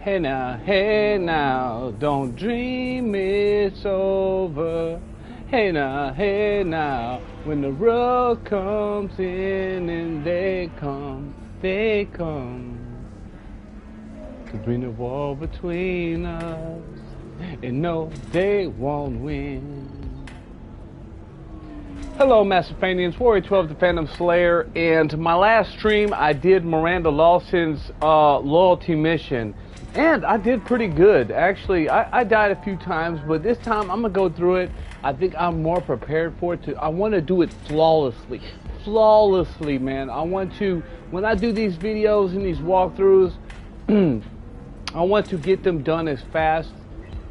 hey now, don't dream it's over. Hey now, when the road comes in and they come to bring the war between us, and no, they won't win. Hello, Masterfanians, Warrior 12, the Phantom Slayer, and my last stream I did Miranda Lawson's loyalty mission, and I did pretty good. Actually, I died a few times, but this time I'm gonna go through it. I think I'm more prepared for it. I want to do it flawlessly, man. I want to, when I do these videos and these walkthroughs, I want to get them done as fast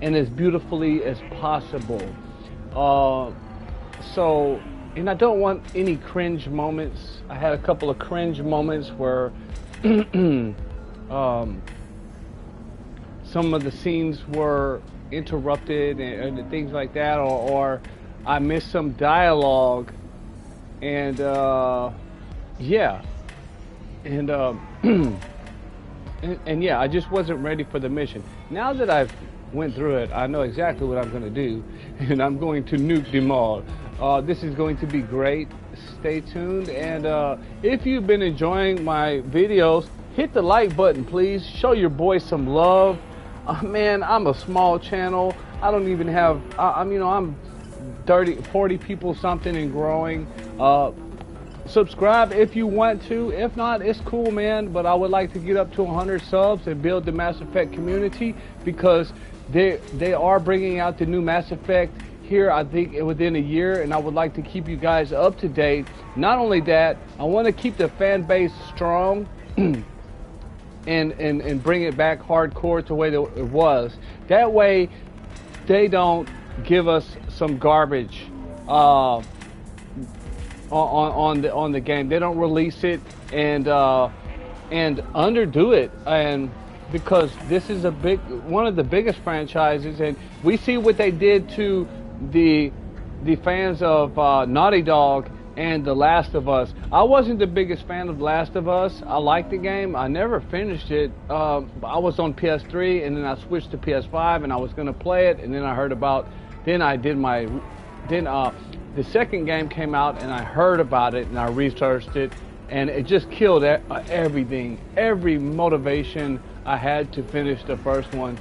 and as beautifully as possible. And I don't want any cringe moments. I had a couple of cringe moments where some of the scenes were interrupted and things like that, or I missed some dialogue, and yeah, and yeah, I just wasn't ready for the mission. Now that I've went through it, I know exactly what I'm going to do, and I'm going to nuke them all. This is going to be great. Stay tuned, and if you've been enjoying my videos, hit the like button, please. Show your boy some love. Man, I'm a small channel. I don't even have, I'm 40 people something and growing. Subscribe if you want to. If not, it's cool, man. But I would like to get up to 100 subs and build the Mass Effect community, because they are bringing out the new Mass Effect here, I think, within a year, and I would like to keep you guys up to date. Not only that, I want to keep the fan base strong and bring it back hardcore to the way that it was. That way they don't give us some garbage on the game. They don't release it and underdo it, and because this is one of the biggest franchises, and we see what they did to the fans of Naughty Dog and The Last of Us. I wasn't the biggest fan of The Last of Us. I liked the game. I never finished it. I was on PS3, and then I switched to PS5, and I was going to play it, and then I heard about, the second game came out, and I heard about it, and I researched it, and it just killed everything, every motivation I had to finish the first one.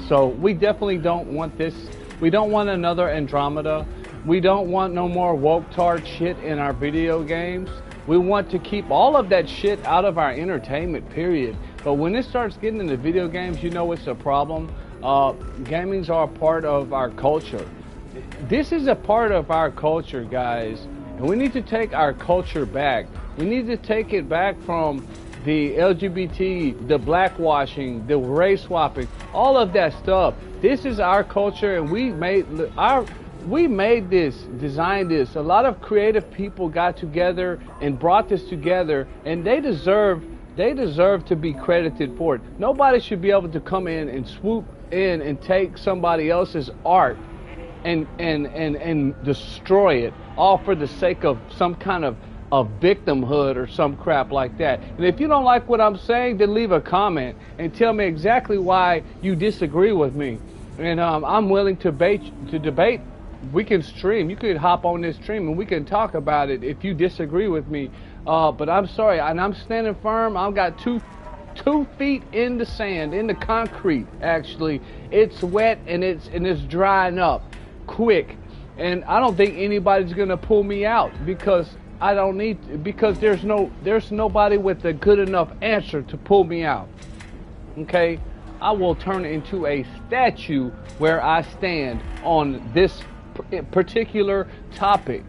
So we definitely don't want this. We don't want another Andromeda. We don't want no more woke-tard shit in our video games. We want to keep all of that shit out of our entertainment, period. But when it starts getting into video games, you know it's a problem. Gamings are a part of our culture. This is a part of our culture, guys. And we need to take our culture back. We need to take it back from the LGBT, the blackwashing, the race swapping, all of that stuff. This is our culture, and we made this, designed this. A lot of creative people got together and brought this together, and they deserve to be credited for it. Nobody should be able to come in and swoop in and take somebody else's art and destroy it, all for the sake of some kind of victimhood or some crap like that. And if you don't like what I'm saying, then leave a comment and tell me exactly why you disagree with me. And I'm willing to debate. We can stream. You could hop on this stream and we can talk about it if you disagree with me. But I'm sorry, and I'm standing firm. I've got two feet in the sand, in the concrete. Actually, it's wet and it's drying up quick. And I don't think anybody's gonna pull me out, because I don't need to, because there's nobody with a good enough answer to pull me out. Okay, I will turn into a statue where I stand on this particular topic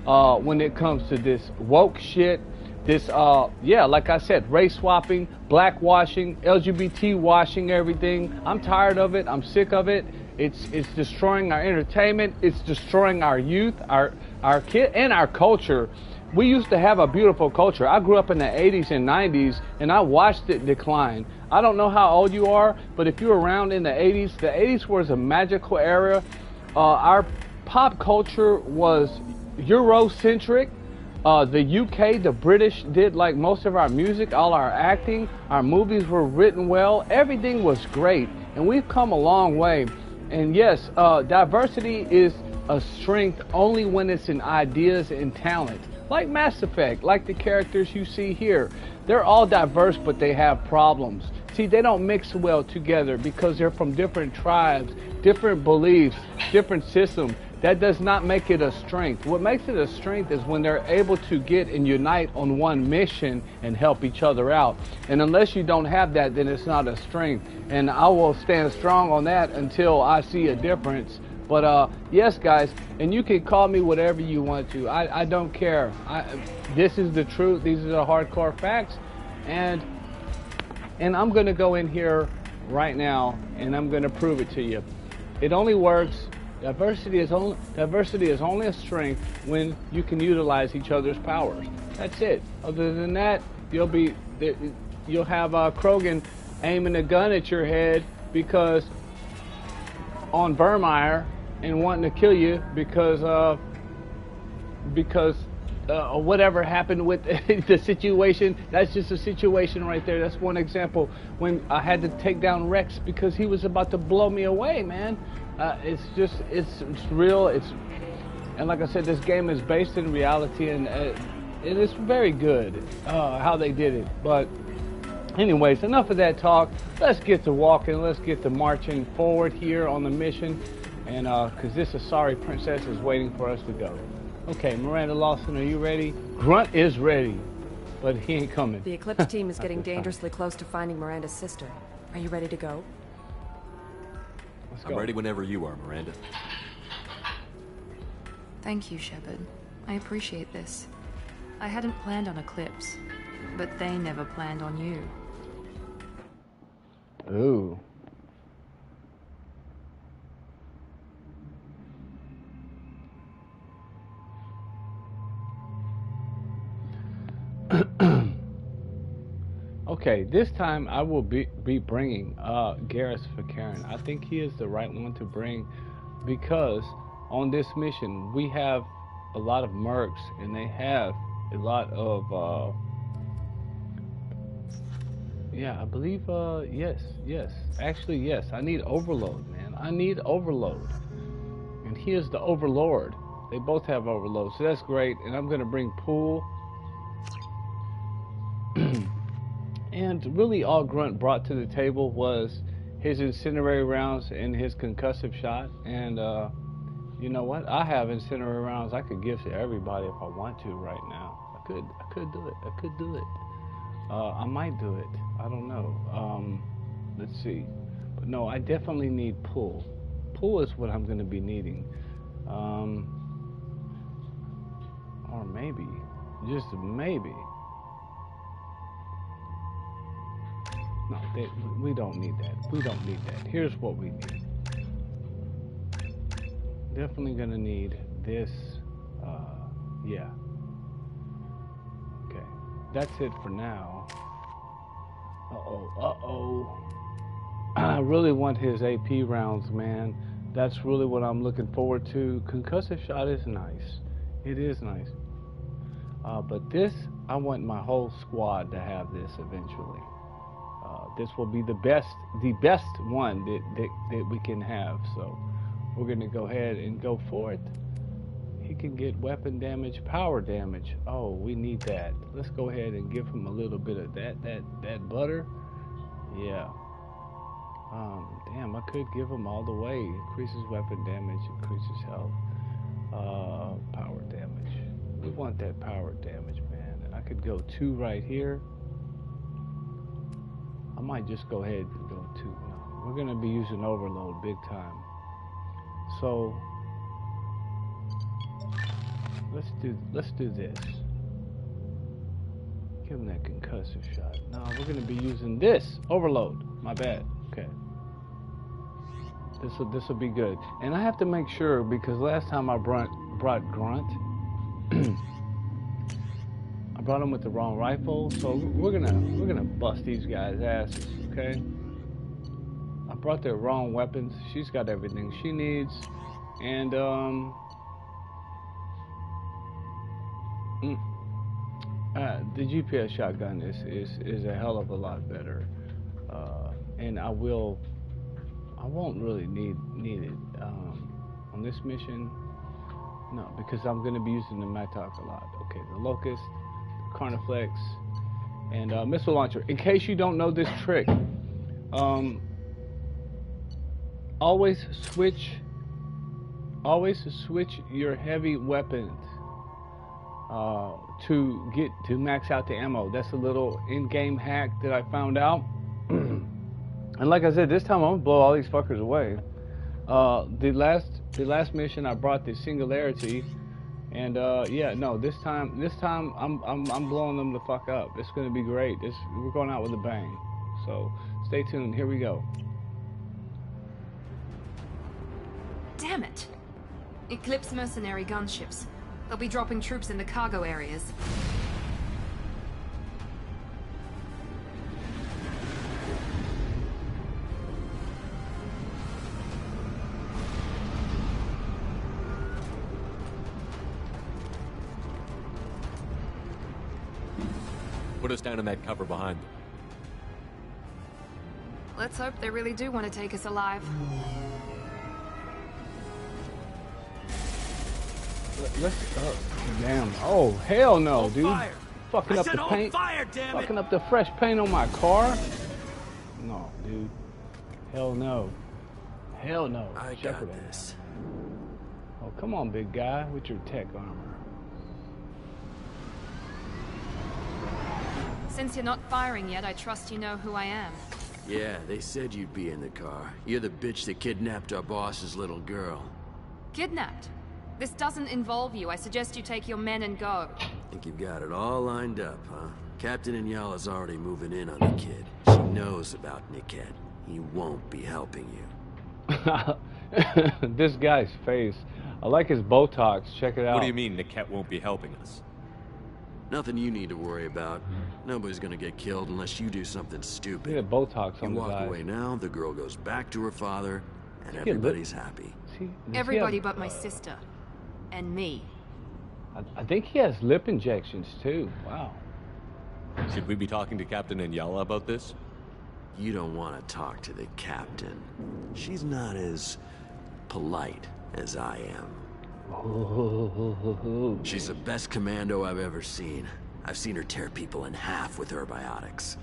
when it comes to this woke shit, this yeah, like I said, race swapping, black washing, LGBT washing, everything. I'm tired of it. I'm sick of it. It's destroying our entertainment. It's destroying our youth, our kid, and our culture. We used to have a beautiful culture. I grew up in the 80s and 90s, and I watched it decline. I don't know how old you are, but if you were around in the 80s was a magical era. Our pop culture was Eurocentric. The UK, the British did like most of our music, all our acting, our movies were written well, everything was great, and we've come a long way. And yes, diversity is a strength only when it's in ideas and talent. Like Mass Effect, like the characters you see here. They're all diverse, but they have problems. See, they don't mix well together because they're from different tribes, different beliefs, different systems. That does not make it a strength. What makes it a strength is when they're able to get and unite on one mission and help each other out. And unless you don't have that, then it's not a strength. And I will stand strong on that until I see a difference. But yes, guys, and you can call me whatever you want to. I don't care. This is the truth. These are the hardcore facts. And I'm going to go in here right now, and I'm going to prove it to you. It only works. Diversity is only a strength when you can utilize each other's powers. That's it. Other than that, you'll have Krogan aiming a gun at your head because on Vermeer and wanting to kill you because whatever happened with the situation. That's just a situation right there. That's one example when I had to take down Rex because he was about to blow me away, man. It's real. And like I said, this game is based in reality, and it is very good how they did it. But anyways, enough of that talk. Let's get to walking. Let's get to marching forward here on the mission, and because this sorry princess is waiting for us to go. Okay, Miranda, Lawson, are you ready? Grunt is ready, but he ain't coming. The Eclipse team is getting dangerously close to finding Miranda's sister. Are you ready to go? I'm ready whenever you are, Miranda. Thank you, Shepard. I appreciate this. I hadn't planned on Eclipse, but they never planned on you. Ooh. Okay, this time I will be bringing Garrus for Karen. I think he is the right one to bring because on this mission we have a lot of mercs and they have a lot of yeah, I believe yes. Actually, yes. I need overload, man. I need overload. And he is the overlord. They both have overload, so that's great. And I'm gonna bring Pool. And really all Grunt brought to the table was his incendiary rounds and his concussive shot. And you know what? I have incendiary rounds I could give to everybody if I want to right now. I could do it. I might do it. I don't know. Let's see. But no, I definitely need Pull. Pull is what I'm going to be needing. Or maybe, just maybe. No, we don't need that. We don't need that. Here's what we need. Definitely gonna need this. Yeah. Okay. That's it for now. Uh-oh. I really want his AP rounds, man. That's really what I'm looking forward to. Concussive shot is nice. It is nice. But this, I want my whole squad to have this eventually. This will be the best one that we can have. So we're going to go ahead and go for it. He can get weapon damage, power damage. Oh, we need that. Let's go ahead and give him a little bit of that butter. Yeah. Damn, I could give him all the way. Increases weapon damage, increases health, power damage. We want that power damage, man. I could go 2 right here. I might just go ahead and go 2. No, we're gonna be using overload big time. So let's do this. Give him that concussive shot. No, we're gonna be using this overload. My bad. Okay. This will be good. And I have to make sure because last time I brought Grunt, I brought him with the wrong rifle, so we're gonna bust these guys' asses, okay? I brought their wrong weapons. She's got everything she needs, and the GPS shotgun is a hell of a lot better, and I won't really need it on this mission. No, because I'm going to be using the Matok a lot. Okay, the Locust, Carniflex, and missile launcher. In case you don't know this trick, always switch your heavy weapons to max out the ammo. That's a little in-game hack that I found out. And like I said, this time I'm gonna blow all these fuckers away. The last mission I brought the singularity, and yeah, no, this time I'm blowing them the fuck up. It's gonna be great. We're going out with a bang. So stay tuned. Here we go. Damn it! Eclipse mercenary gunships. They'll be dropping troops in the cargo areas. Put us down in that cover behind them. Let's hope they really do want to take us alive. Damn. Oh, hell no, dude. Fire. Fucking up the paint. Fire, damn it. Fucking up the fresh paint on my car. No, dude. Hell no. Hell no. I got this. Oh, come on, big guy, with your tech armor. Since you're not firing yet, I trust you know who I am. Yeah, they said you'd be in the car. You're the bitch that kidnapped our boss's little girl. Kidnapped? This doesn't involve you. I suggest you take your men and go. Think you've got it all lined up, huh? Captain Inyala's already moving in on the kid. She knows about Niket. He won't be helping you. This guy's face. I like his Botox. Check it out. What do you mean Niket won't be helping us? Nothing you need to worry about. Nobody's gonna get killed unless you do something stupid. Look at Botox on You his walk eyes. away now, the girl goes back to her father, and everybody's happy. Everybody but my sister. And me. I think he has lip injections too. Wow. Should we be talking to Captain Inyala about this? You don't want to talk to the captain. She's not as polite as I am. She's the best commando I've ever seen. I've seen her tear people in half with her biotics.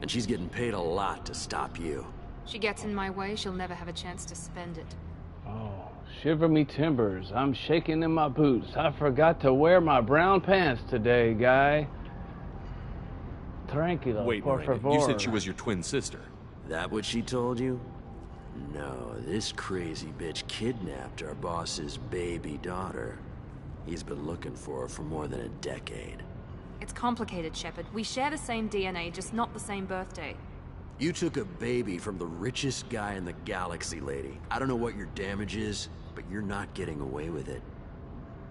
And she's getting paid a lot to stop you. She gets in my way, she'll never have a chance to spend it. Oh, shiver me timbers. I'm shaking in my boots. I forgot to wear my brown pants today, guy. Tranquilo, Wait, por Miranda, favor. you said she was your twin sister. That what she told you? No, this crazy bitch kidnapped our boss's baby daughter. He's been looking for her for more than a decade. It's complicated, Shepard. We share the same DNA, just not the same birthday. You took a baby from the richest guy in the galaxy, lady. I don't know what your damage is, but you're not getting away with it.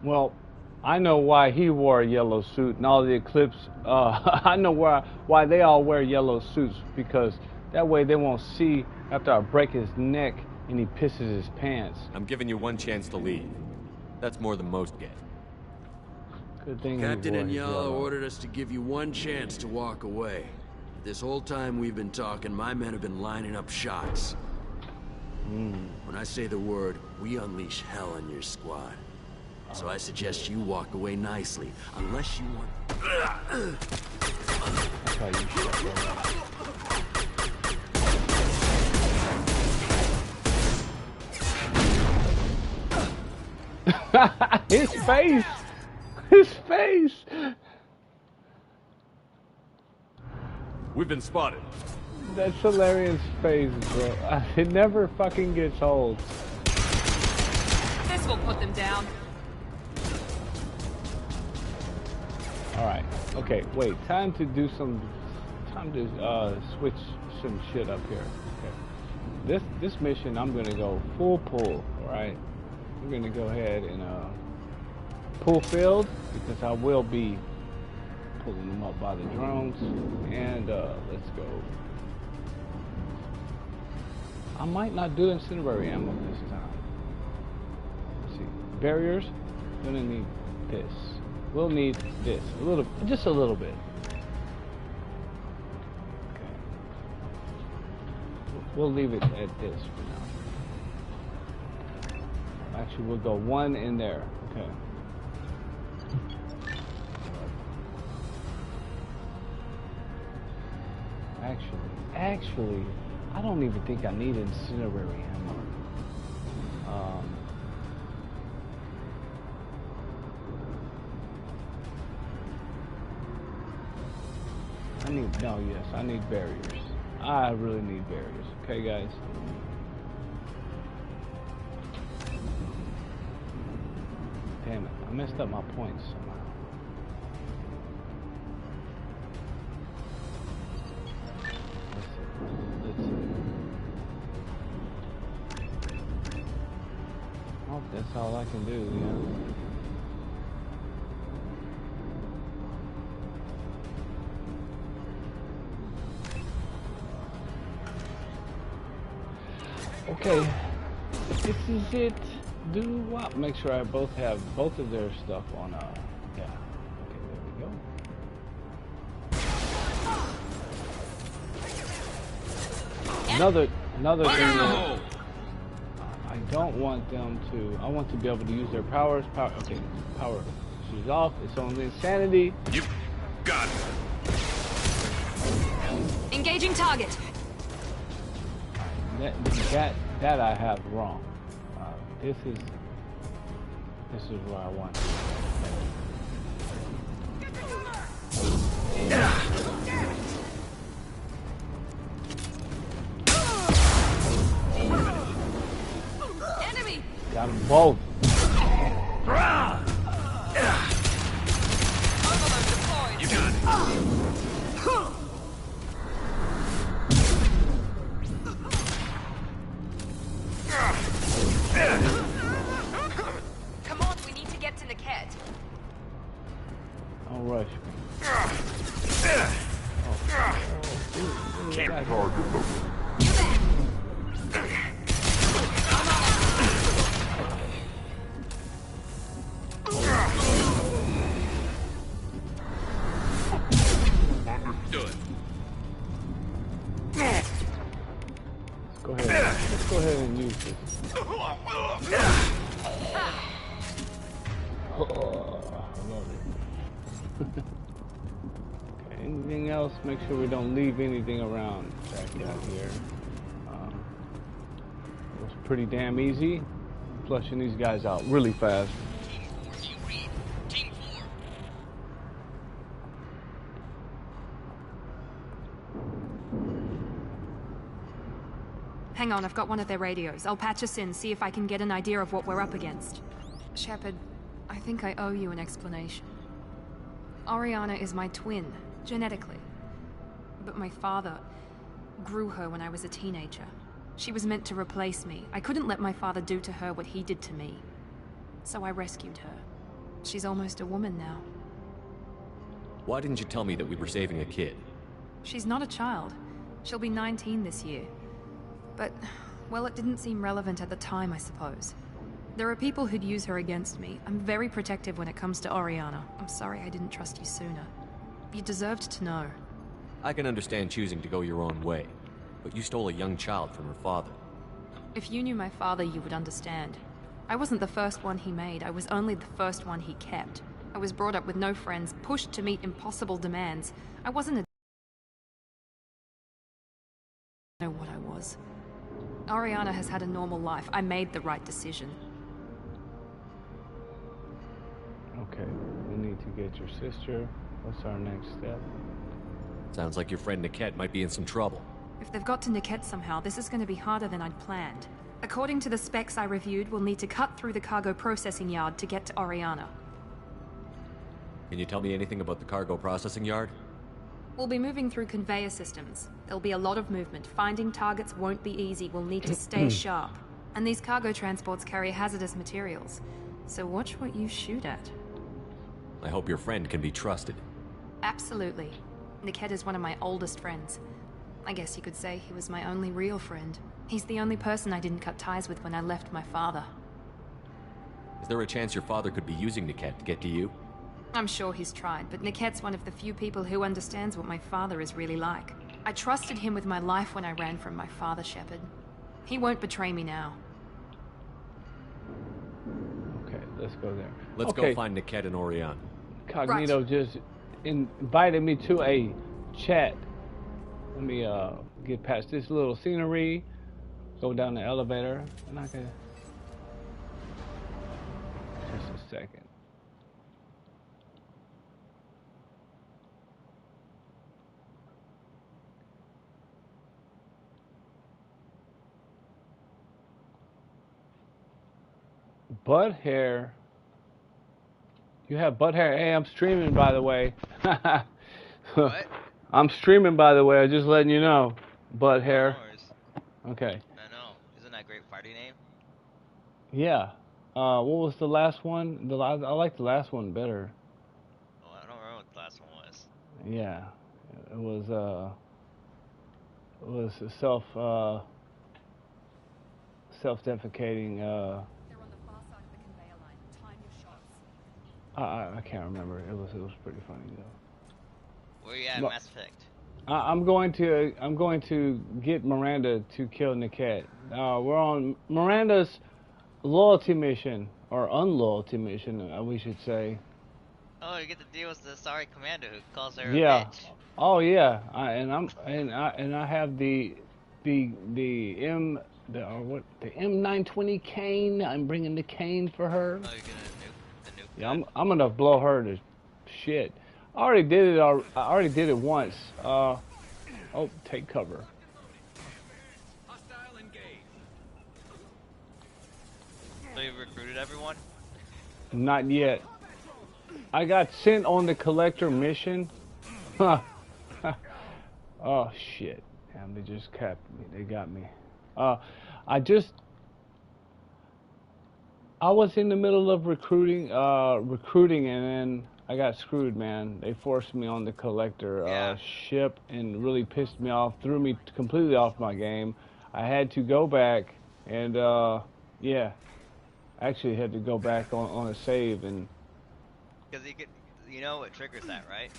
Well, I know why he wore a yellow suit and all the Eclipse. I know why they all wear yellow suits, because that way they won't see after I break his neck and he pisses his pants. I'm giving you one chance to leave. That's more than most get. Good thing Captain he wore his Inyala yellow. ordered us to give you one chance to walk away. This whole time we've been talking, my men have been lining up shots. When I say the word, we unleash hell on your squad. So I suggest you walk away nicely, unless you want... That's how you shoot. His face! His face! We've been spotted. That's hilarious face, bro. It never fucking gets old. This will put them down. Alright, okay, wait, time to switch some shit up here. Okay. This mission I'm gonna go full pull, alright? We're gonna go ahead and pull field, because I will be pulling them up by the drones, and let's go. I might not do incendiary ammo this time. Let's see. Barriers, gonna need this. We'll need this. Just a little bit. We'll leave it at this for now. Actually, we'll go one in there. Okay. Actually, I don't even think I need incinerary ammo. I need barriers. I really need barriers. Okay, guys. Damn it, I messed up my points somehow. Let's see. Oh, that's all I can do, yeah. Okay, this is it. Do what? Make sure I both have both of their stuff on. Yeah. Okay, there we go. Another thing that I don't want them to. I want to be able to use their powers. Okay, power switches off. It's only insanity. You got it. Engaging target. That I have wrong. This is where I want it. Enemy. Got them both. You got it. Come on, we need to get to NUKE. Don't rush me. Can't target them. You back. Understood. Go ahead. Let's go ahead and use this. Oh, I love it. Okay, anything else? Make sure we don't leave anything around back out here. It was pretty damn easy. Flushing these guys out really fast. Hang on, I've got one of their radios. I'll patch us in, see if I can get an idea of what we're up against. Shepard, I think I owe you an explanation. Oriana is my twin, genetically. But my father grew her when I was a teenager. She was meant to replace me. I couldn't let my father do to her what he did to me. So I rescued her. She's almost a woman now. Why didn't you tell me that we were saving a kid? She's not a child. She'll be 19 this year. But, well, it didn't seem relevant at the time, I suppose. There are people who'd use her against me. I'm very protective when it comes to Oriana. I'm sorry I didn't trust you sooner. You deserved to know. I can understand choosing to go your own way, but you stole a young child from her father. If you knew my father, you would understand. I wasn't the first one he made. I was only the first one he kept. I was brought up with no friends, pushed to meet impossible demands. I wasn't a... I know what I was. Oriana has had a normal life. I made the right decision. Okay, we need to get your sister. What's our next step? Sounds like your friend NUKE might be in some trouble. If they've got to NUKE somehow, this is going to be harder than I'd planned. According to the specs I reviewed, we'll need to cut through the cargo processing yard to get to Oriana. Can you tell me anything about the cargo processing yard? We'll be moving through conveyor systems. There'll be a lot of movement. Finding targets won't be easy. We'll need to stay sharp. And these cargo transports carry hazardous materials. So watch what you shoot at. I hope your friend can be trusted. Absolutely. NUKE is one of my oldest friends. I guess you could say he was my only real friend. He's the only person I didn't cut ties with when I left my father. Is there a chance your father could be using NUKE to get to you? I'm sure he's tried, but NUKE's one of the few people who understands what my father is really like. I trusted him with my life when I ran from my father, Shepard. He won't betray me now. Okay, let's go there. Let's go find Niket and Oriana. Cognito just invited me to a chat. Let me get past this little scenery, go down the elevator, and I can... Just a second. Butt hair. You have butt hair. Hey, I'm streaming, by the way. What? I'm streaming, by the way. I'm just letting you know. Butt hair. Okay. I know. Isn't that a great party name? Yeah. What was the last one? I like the last one better. Oh, I don't remember what the last one was. Yeah. It was self-defecating. They're on the far side of the conveyor line. Time your shots. I can't remember. It was pretty funny though. Where you at, Mass Effect? I'm going to get Miranda to kill Niket. We're on Miranda's loyalty mission, or unloyalty mission, we should say. Oh, you get to deal with the sorry commander who calls her a Yeah. bitch. Oh yeah. I have the M920 cane. I'm bringing the cane for her. Oh, you're gonna nuke the nuke. Yeah, I'm gonna blow her to shit. I already did it. I already did it once. Oh, take cover. Hostile engaged. So you recruited everyone? Not yet. I got sent on the collector mission. Oh shit! Damn, they just capped me. They got me. I was in the middle of recruiting, and then I got screwed, man. They forced me on the collector ship and really pissed me off, threw me completely off my game. I had to go back and, yeah, actually had to go back on a save and... Because you know what triggers that, right?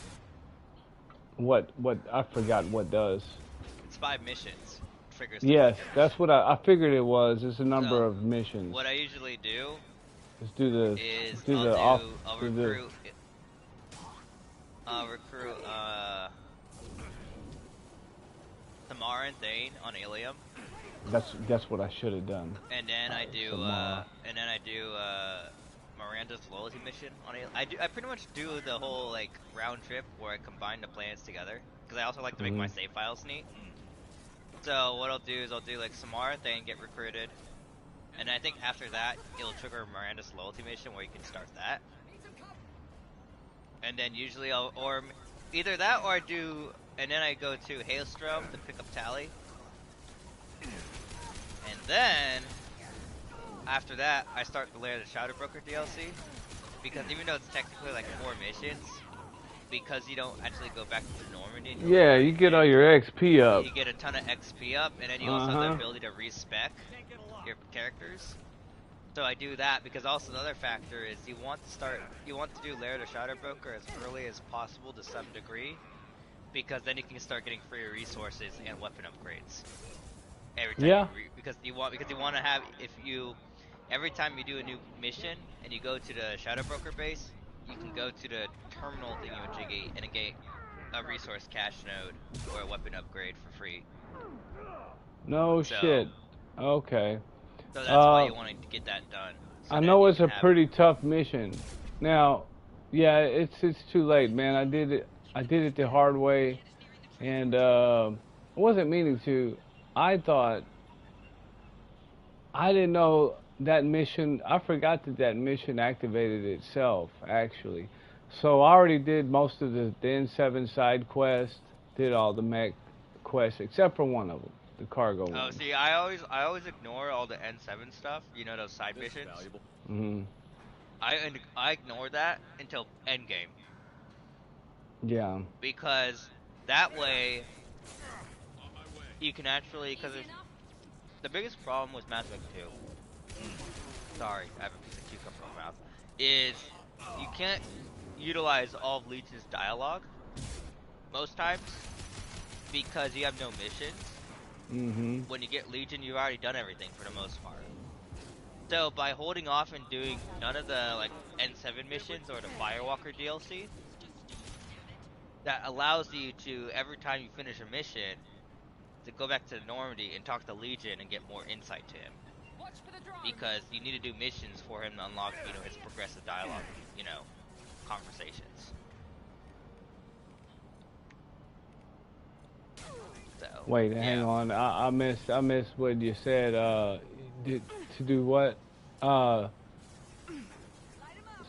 What, I forgot what does. It's 5 missions. Triggers. Yes, that's what I figured it was. It's a number of missions. What I usually do is do the I'll recruit Tamara and Thane on Illium. That's what I should have done. And then I do Miranda's loyalty mission on Illium. I pretty much do the whole like round trip where I combine the planets together because I also like to make my save files neat. So what I'll do is I'll do like Samara and Thane get recruited, and I think after that it'll trigger Miranda's loyalty mission where you can start that. And then usually or either that or I do, and then I go to Hailstrom to pick up Tally. And then after that I start the Lair of the Shadow Broker DLC, because even though it's technically like 4 missions, because you don't actually go back to Normandy. Yeah, you get all your XP up. You get a ton of XP up, and then you also have the ability to respec your characters. So I do that because also the other factor is you want to do Lair of the Shadow Broker as early as possible to some degree, because then you can start getting free resources and weapon upgrades. Every time because you want to have, every time you do a new mission and you go to the Shadow Broker base, you can go to the terminal thingy and get a resource cache node or a weapon upgrade for free. No shit. Okay. So that's why you want to get that done. So I know it's a pretty tough mission. Now, yeah, it's too late, man. I did it the hard way, and I wasn't meaning to. I didn't know that mission. I forgot that mission activated itself, actually. So I already did most of the N7 side quests, did all the mech quests except for one of them, the cargo one. Oh, see, I always ignore all the N7 stuff. You know, those side missions. I ignore that until endgame. Yeah. Because that way you can actually, because the biggest problem with Mass Effect 2. Sorry, I have a piece of cucumber in my mouth. Is you can't utilize all of Leech's dialogue most times because you have no missions. When you get Legion, you've already done everything for the most part. So by holding off and doing none of the like N7 missions or the Firewalker DLC, that allows you to, every time you finish a mission, to go back to Normandy and talk to Legion and get more insight to him. Because you need to do missions for him to unlock, you know, his progressive dialogue, you know, conversations. So, Wait, hang on. I missed what you said. To do what?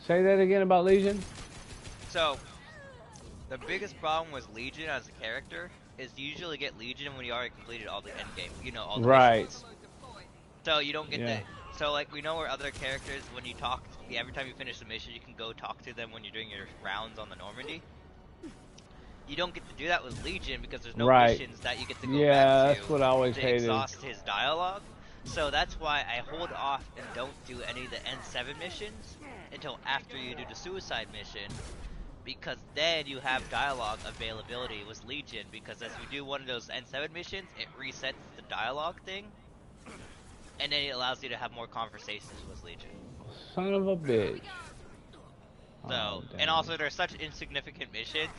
Say that again about Legion. So, the biggest problem with Legion as a character is you usually get Legion when you already completed all the end game. You know, all the missions. So you don't get the. So like we know where other characters, when you talk, every time you finish the mission, you can go talk to them when you're doing your rounds on the Normandy. You don't get to do that with Legion because there's no missions that you get to go back to. That's what I always hated. Exhaust his dialogue. So that's why I hold off and don't do any of the N7 missions until after you do the suicide mission, because then you have dialogue availability with Legion, because as you do one of those N7 missions, it resets the dialogue thing, and then it allows you to have more conversations with Legion. Son of a bitch. So, and also there's such insignificant missions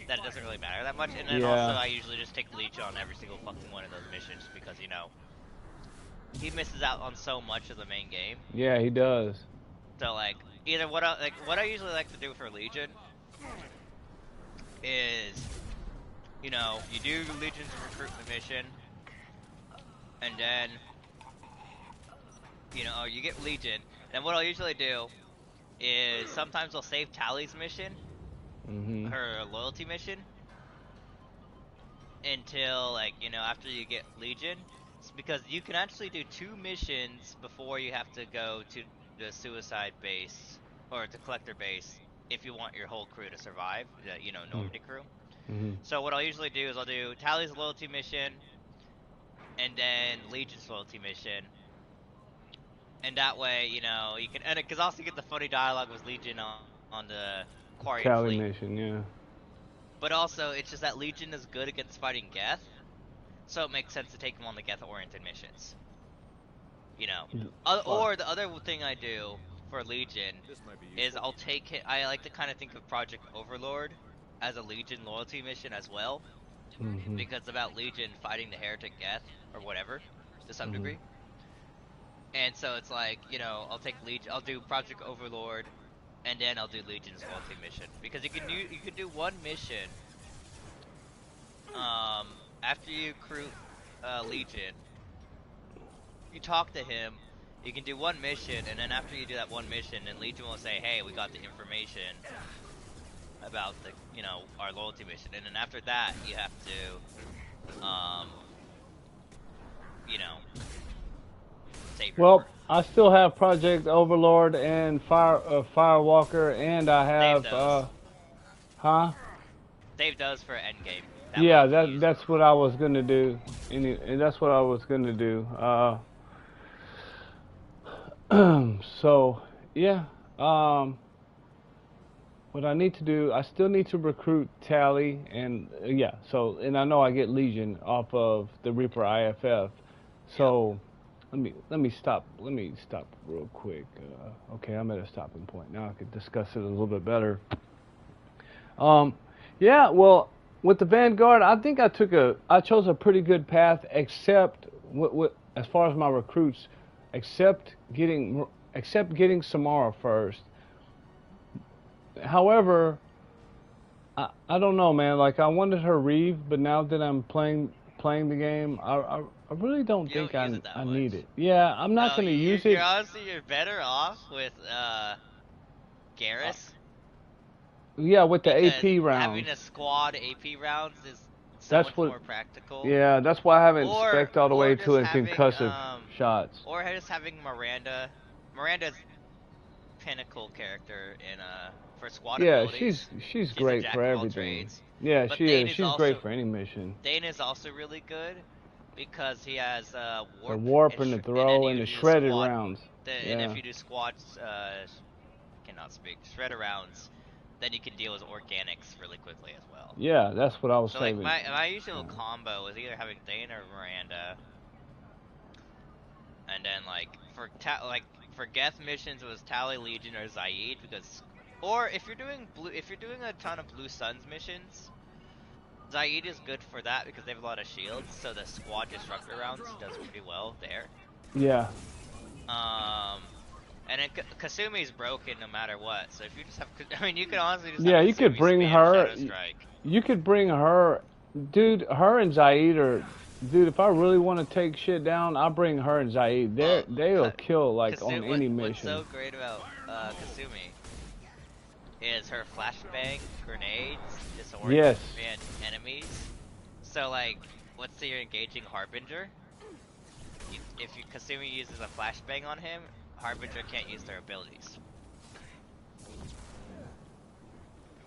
that it doesn't really matter that much, and then also I usually just take Legion on every single fucking one of those missions, because, you know, he misses out on so much of the main game. Yeah, he does. So like, either what I usually like to do for Legion is, you know, you do Legion's recruitment mission, and then, you know, you get Legion. And what I'll usually do is sometimes I'll save Tally's mission, her loyalty mission, until, like, you know, after you get Legion. It's because you can actually do 2 missions before you have to go to the suicide base, or the collector base, if you want your whole crew to survive, the, you know, Normandy crew. So what I'll usually do is I'll do Tally's loyalty mission, and then Legion's loyalty mission. And that way, you know, you can, and because also you get the funny dialogue with Legion on the Quarry Tally fleet. mission, yeah. But also, it's just that Legion is good against fighting Geth, so it makes sense to take him on the Geth-oriented missions. You know, or the other thing I do for Legion is I'll take it. I like to kind of think of Project Overlord as a Legion loyalty mission as well, because it's about Legion fighting the heretic Geth or whatever to some degree. And so it's like, you know, I'll take Legion, I'll do Project Overlord, and then I'll do Legion's loyalty mission, because you can do one mission after you recruit Legion. You talk to him, you can do one mission, and then after you do that one mission, then Legion will say, hey, we got the information about the, you know, our loyalty mission, and then after that, you have to, you know, save your crew. I still have Project Overlord and Firewalker, and I have, Save those for endgame. Yeah, that's what I was gonna do. And that's what I was gonna do. So yeah, what I need to do, I still need to recruit Tally, and so, and I know I get Legion off of the Reaper IFF. So let me stop real quick. Okay, I'm at a stopping point now. I could discuss it a little bit better. Yeah, well, with the Vanguard, I think I chose a pretty good path, except as far as my recruits, except getting Samara first. However, I don't know, man. Like, I wanted her Reeve, but now that I'm playing the game, I really don't think I need it. Yeah, I'm not going to use it. Honestly, you're better off with Garrus. Yeah, with the AP rounds. Having a squad AP rounds is so much more practical. Yeah, that's why I haven't spec'd all the way to a concussive shots. Or just having Miranda. Miranda's pinnacle character in for squad abilities. she's great for everything. Yeah, but she is. She's great for any mission. Dane is also really good because he has warp. The warp and the throw and the shredded rounds. And if you do squads, cannot speak, shredder rounds, then you can deal with organics really quickly as well. Yeah, that's what I was So like saying. my usual combo is either having Thane or Miranda, and then like for Geth missions it was Tally, Legion, or Zaid because, or if you're doing a ton of Blue Suns missions, Zaid is good for that because they have a lot of shields, so the squad disruptor rounds does pretty well there. Yeah. And then Kasumi's broken no matter what, so if you just have, I mean, you could honestly just Yeah, have you could Kasumi bring spam her. Shadow Strike. You could bring her, dude. Her and Zaid are, dude. If I really want to take shit down, I bring her and Zaid. They'll kill like on any mission. What's so great about Kasumi is her flashbang grenades disorient enemies. So like, let's say you're engaging Harbinger. If Kasumi uses a flashbang on him, Harbinger can't use their abilities.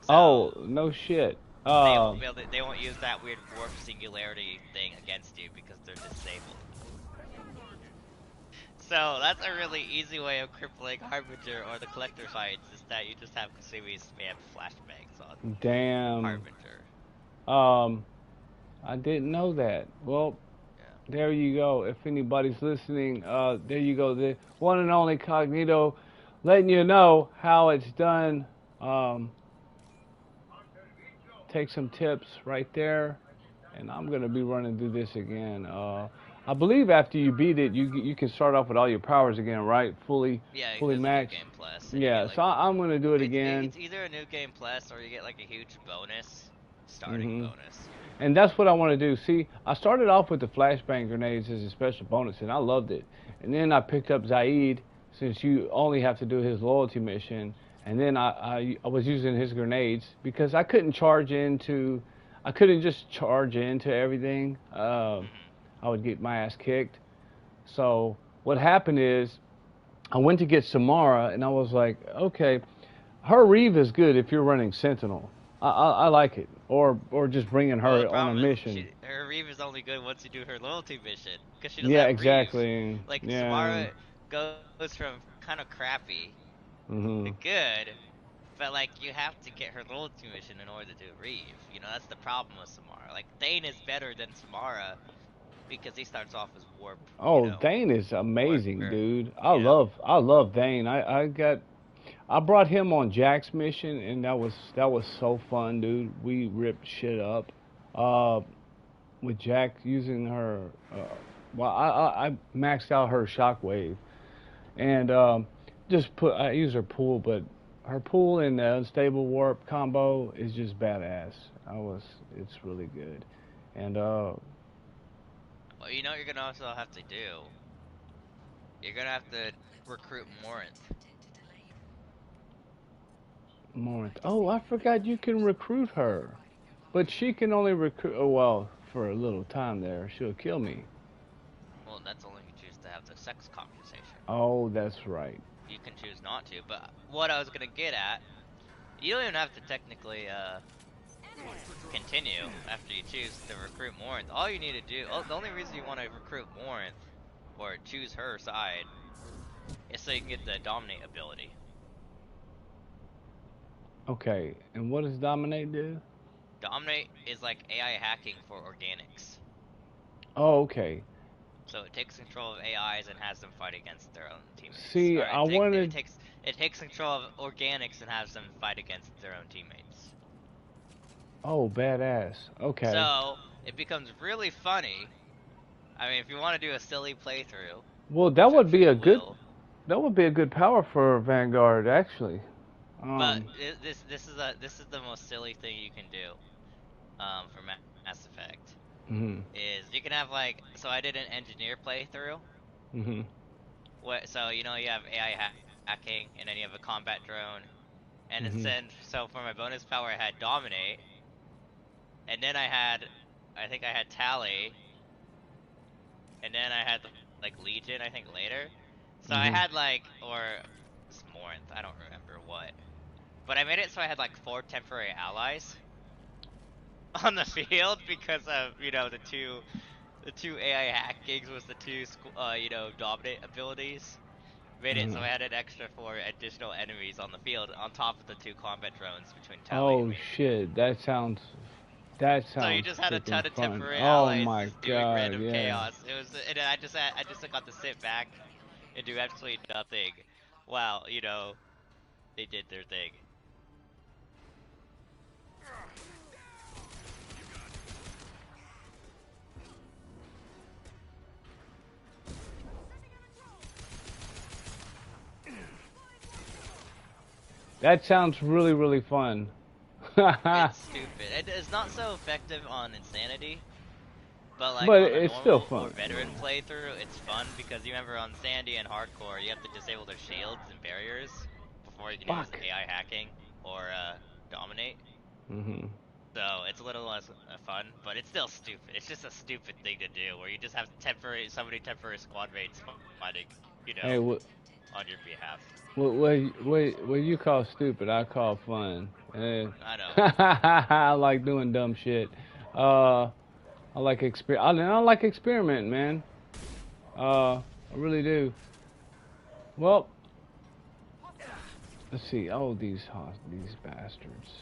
So Oh, no shit. they won't use that weird warp singularity thing against you because they're disabled. So that's a really easy way of crippling Harbinger or the Collector fights, is that you just have Kasumi spam flashbangs on Damn. Harbinger. I didn't know that. Well, there you go. If anybody's listening, there you go. The one and only Cognito letting you know how it's done. Take some tips right there. And I'm going to be running through this again. I believe after you beat it, you can start off with all your powers again, right? Fully maxed. Game Plus. Yeah, like, so I'm going to do it again. It's either a new Game Plus or you get like a huge bonus, starting bonus. And that's what I want to do. See, I started off with the flashbang grenades as a special bonus, and I loved it. And then I picked up Zaid, since you only have to do his loyalty mission. And then I was using his grenades because I couldn't just charge into everything. I would get my ass kicked. So what happened is, I went to get Samara, and I was like, okay, her Reeve is good if you're running Sentinel. I like it, or just bringing her on a mission. Her Reeve is only good once you do her loyalty mission, because she doesn't have exactly. Reeve. Like Samara goes from kind of crappy to good, but like you have to get her loyalty mission in order to do Reeve. You know, that's the problem with Samara. Like Thane is better than Samara because he starts off as warp. Oh, Thane is amazing, dude. I love Thane. I brought him on Jack's mission, and that was so fun, dude. We ripped shit up with Jack using her. I maxed out her shockwave, and I use her pool, but her pool and the unstable warp combo is just badass. It's really good, and well, you know what you're gonna also have to do. You're gonna have to recruit Morinth. Oh, I forgot you can recruit her. But she can only recruit, for a little time there. She'll kill me. Well, that's only if you choose to have the sex conversation. Oh, that's right. You can choose not to, but what I was gonna get at, you don't even have to technically, continue after you choose to recruit Morinth. All you need to do, the only reason you want to recruit Morinth, or choose her side, is so you can get the Dominate ability. Okay, and what does Dominate do? Dominate is like AI hacking for organics. Oh, okay. So it takes control of AIs and has them fight against their own teammates. See, It takes control of organics and has them fight against their own teammates. Oh, badass. Okay. So it becomes really funny. I mean, if you want to do a silly playthrough. Well, that would be a good power for Vanguard, actually. But this is the most silly thing you can do for Mass Effect. Is you can have like, so I did an engineer playthrough. So you know you have AI hacking, and then you have a combat drone, and so for my bonus power I had Dominate, and then I think I had Tally, and then I had like Legion I think later. So I had like, or Morinth, I don't remember what. But I made it so I had like 4 temporary allies on the field because of, you know, the two AI hackings was the two, you know, Dominate abilities. Made it so I had an extra 4 additional enemies on the field on top of the 2 combat drones between Tally and Oh me. shit, that sounds So you just had a ton freaking of fun. temporary Oh allies my just doing god, random yeah. chaos. It was, and I just got to sit back and do absolutely nothing. Wow, you know, they did their thing. That sounds really, really fun. It's stupid. It's not so effective on Insanity, but like But on a it's still normal or fun. veteran playthrough, it's fun because you remember on Sandy and Hardcore, you have to disable their shields and barriers before you can use Fuck. AI hacking or dominate. Mhm. So it's a little less fun, but it's still stupid. It's just a stupid thing to do where you just have so many temporary squad mates fighting, you know, Hey, on your behalf. what you call stupid, I call fun. I know. I like doing dumb shit. I like I like experimenting, man. I really do. Well, let's see. Oh, these bastards.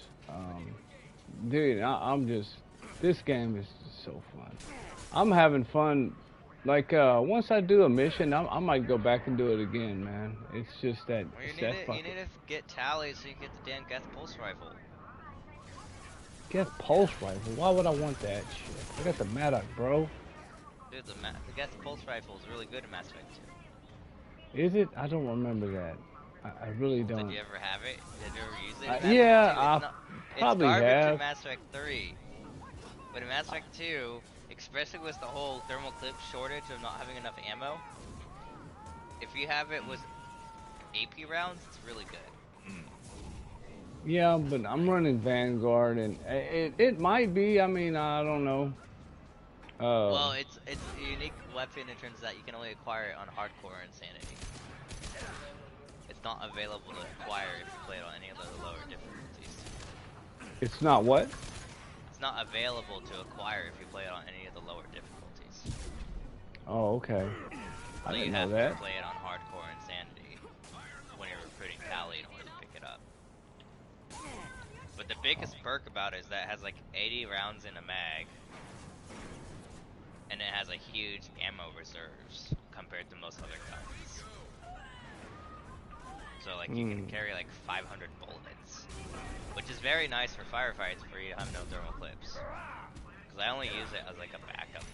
Dude, I'm just. This game is just so fun. I'm having fun. Like once I do a mission, I might go back and do it again, man. It's just that. Well, It's that you fucking. need to get Tally so you can get the damn Geth Pulse Rifle. Get pulse rifle. Why would I want that shit? I got the Maddox, bro. Dude, the Geth Pulse Rifle is really good in Mass Effect 2. Is it? I don't remember that. I really don't. Did you ever have it? Did you ever use it? Uh, In Mass yeah, Effect 2? I probably it's garbage have. in Mass Effect 3. But in Mass Effect 2, especially with the whole thermal clip shortage of not having enough ammo, if you have it with AP rounds, it's really good. Yeah, but I'm running Vanguard, and it might be. I mean, I don't know. Well, it's a unique weapon in terms that you can only acquire it on Hardcore Insanity. It's not available to acquire if you play it on any of the lower difficulties. It's not what? It's not available to acquire if you play it on any of the lower difficulties. Oh, okay. I So didn't you know have that. to play it on Hardcore Insanity when you're recruiting Tally in order to pick it up. But the biggest perk about it is that it has like 80 rounds in a mag, and it has a huge ammo reserves compared to most other guns. So like you can carry like 500 bullets, which is very nice for firefights for you to have no thermal clips. Because I only use it as like a backup.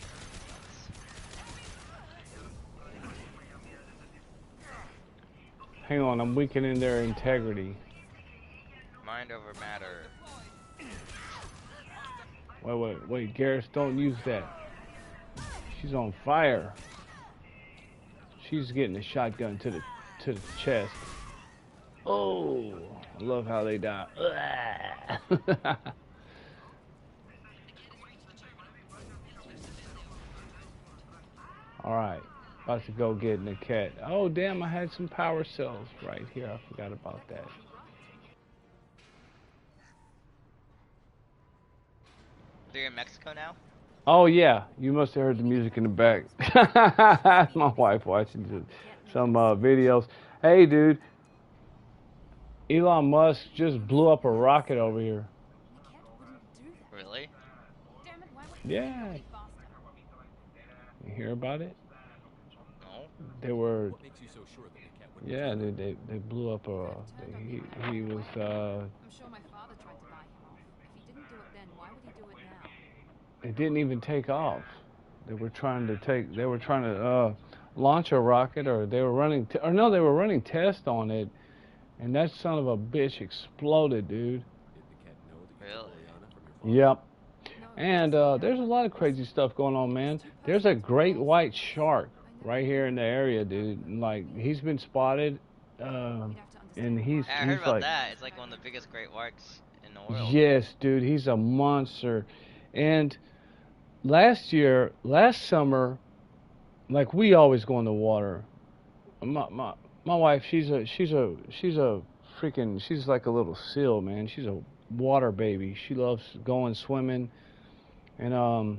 Hang on, I'm weakening their integrity. Mind over matter. Wait, Garrus, don't use that. She's on fire. She's getting a shotgun to the chest. Oh, I love how they die. All right, about to go get NUKE. Oh, damn, I had some power cells right here. I forgot about that. They're in Mexico now? Oh, yeah, you must have heard the music in the back. My wife watching some videos. Hey, dude, Elon Musk just blew up a rocket over here. Really? Yeah. You hear about it? No. They were. What makes you so sure that NUKE wouldn't? Yeah, they blew up a. He was. I'm sure my father tried to buy him off. If he didn't do it then, why would he do it now? It didn't even take off. They were trying to launch a rocket, or they were running. They were running tests on it, and that son of a bitch exploded, dude. Did NUKE know that you Really? took Oriana from your father? Yep. And there's a lot of crazy stuff going on, man. There's a great white shark right here in the area, dude. Like, he's been spotted, and he's I heard about like, that. It's like one of the biggest great whites in the world. yes, dude, he's a monster. And last summer, like, we always go in the water. My wife, she's like a little seal, man. She's a water baby. She loves going swimming. And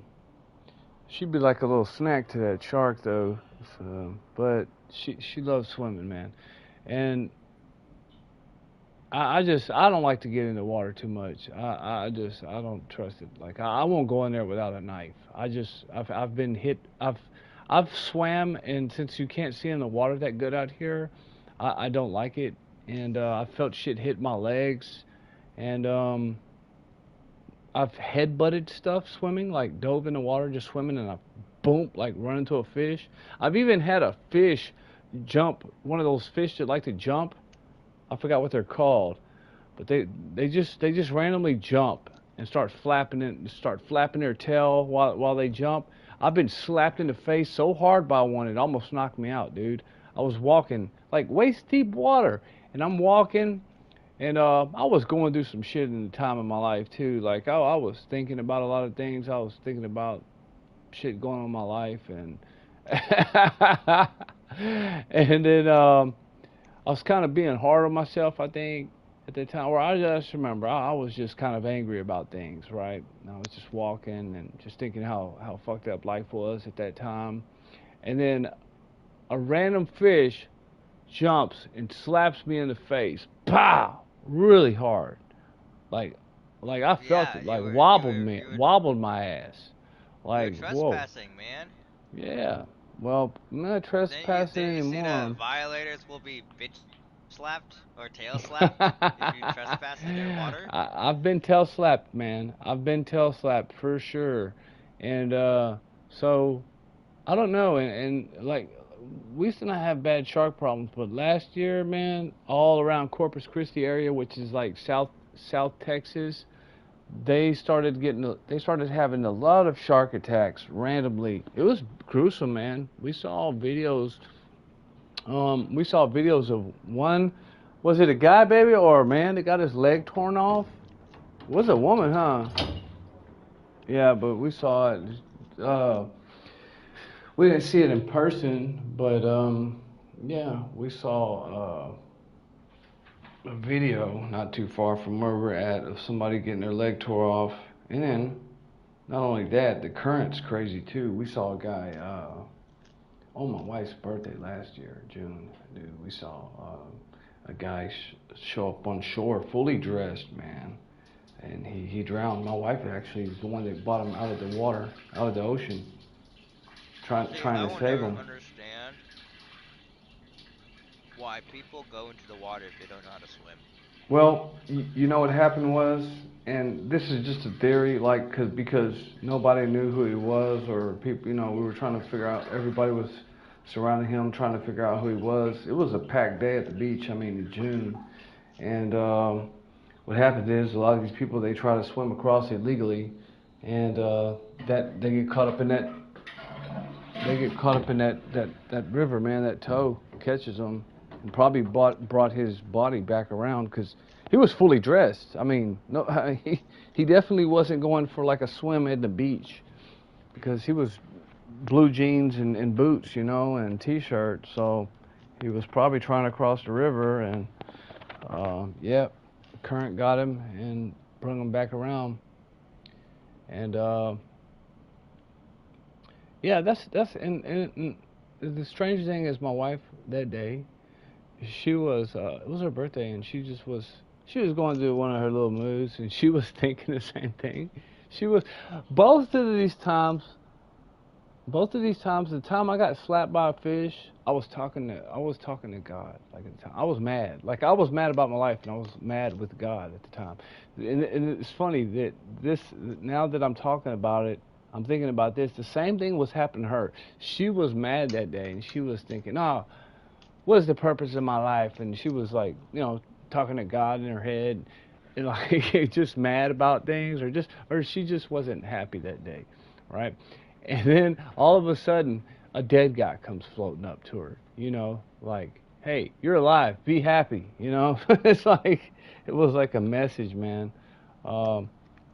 she'd be like a little snack to that shark, though. So, but she loves swimming, man, and I don't like to get in the water too much. I don't trust it. Like I won't go in there without a knife. I've been hit. I've swam, and since you can't see in the water that good out here, I don't like it. And I felt shit hit my legs, and I've head-butted stuff swimming, like dove in the water just swimming, and I boom, like run into a fish. I've even had a fish jump, one of those fish that like to jump. I forgot what they're called, but they just randomly jump and start flapping their tail while they jump. I've been slapped in the face so hard by one it almost knocked me out, dude. I was walking like waist deep water, and I'm walking, and I was going through some shit in the time of my life too. Like I was thinking about a lot of things. I was thinking about shit going on in my life, and and then I was kind of being hard on myself, I think, at the time. Where I just remember I was just kind of angry about things, right? And I was just walking and just thinking how fucked up life was at that time. And then a random fish jumps and slaps me in the face. Pow! Really hard. Like I felt Yeah, it, like you were wobbled my ass. Like, whoa. trespassing, man. Yeah. Well, I'm not trespassing Didn't you see that anymore. violators will be bitch slapped or tail slapped if you trespass in their water? I've been tail slapped, man. I've been tail slapped for sure. And so I don't know. And like we used to not have bad shark problems, but last year, man, all around Corpus Christi area, which is like South Texas, they started having a lot of shark attacks randomly. It was gruesome, man. We saw videos of one. Was it a guy, baby, or a man that got his leg torn off? It was a woman, huh? Yeah, but we saw it. We didn't see it in person, but yeah, we saw a video not too far from where we're at of somebody getting their leg tore off. And then, not only that, the current's crazy too. We saw a guy on my wife's birthday last year, June, dude. We saw a guy show up on shore fully dressed, man. And he drowned. My wife actually is the one that brought him out of the water, out of the ocean, trying to save him. I understand why people go into the water if they don't know how to swim. Well, you know what happened was, and this is just a theory, like, because nobody knew who he was, or people, we were trying to figure out, everybody was surrounding him trying to figure out who he was. It was a packed day at the beach, in June, and what happened is a lot of these people, they try to swim across illegally, and that they get caught up in that river, man. That tow catches them. And probably brought his body back around because he was fully dressed. No, he definitely wasn't going for like a swim at the beach because he was blue jeans and boots, and t-shirt. So he was probably trying to cross the river, and yeah, current got him and brought him back around. And yeah, that's and the strange thing is my wife that day. She was, it was her birthday, and she was going through one of her little moods, and she was thinking the same thing. She was, both of these times, the time I got slapped by a fish, I was talking to God, like at the time. I was mad. Like I was mad about my life, and I was mad with God at the time. And it's funny that now that I'm talking about it, I'm thinking about this, the same thing was happening to her. She was mad that day, and she was thinking, oh, what is the purpose of my life? And she was like, talking to God in her head, and like just mad about things, or she just wasn't happy that day, right? And then all of a sudden, a dead guy comes floating up to her, like, hey, you're alive, be happy, It's like, it was like a message, man. So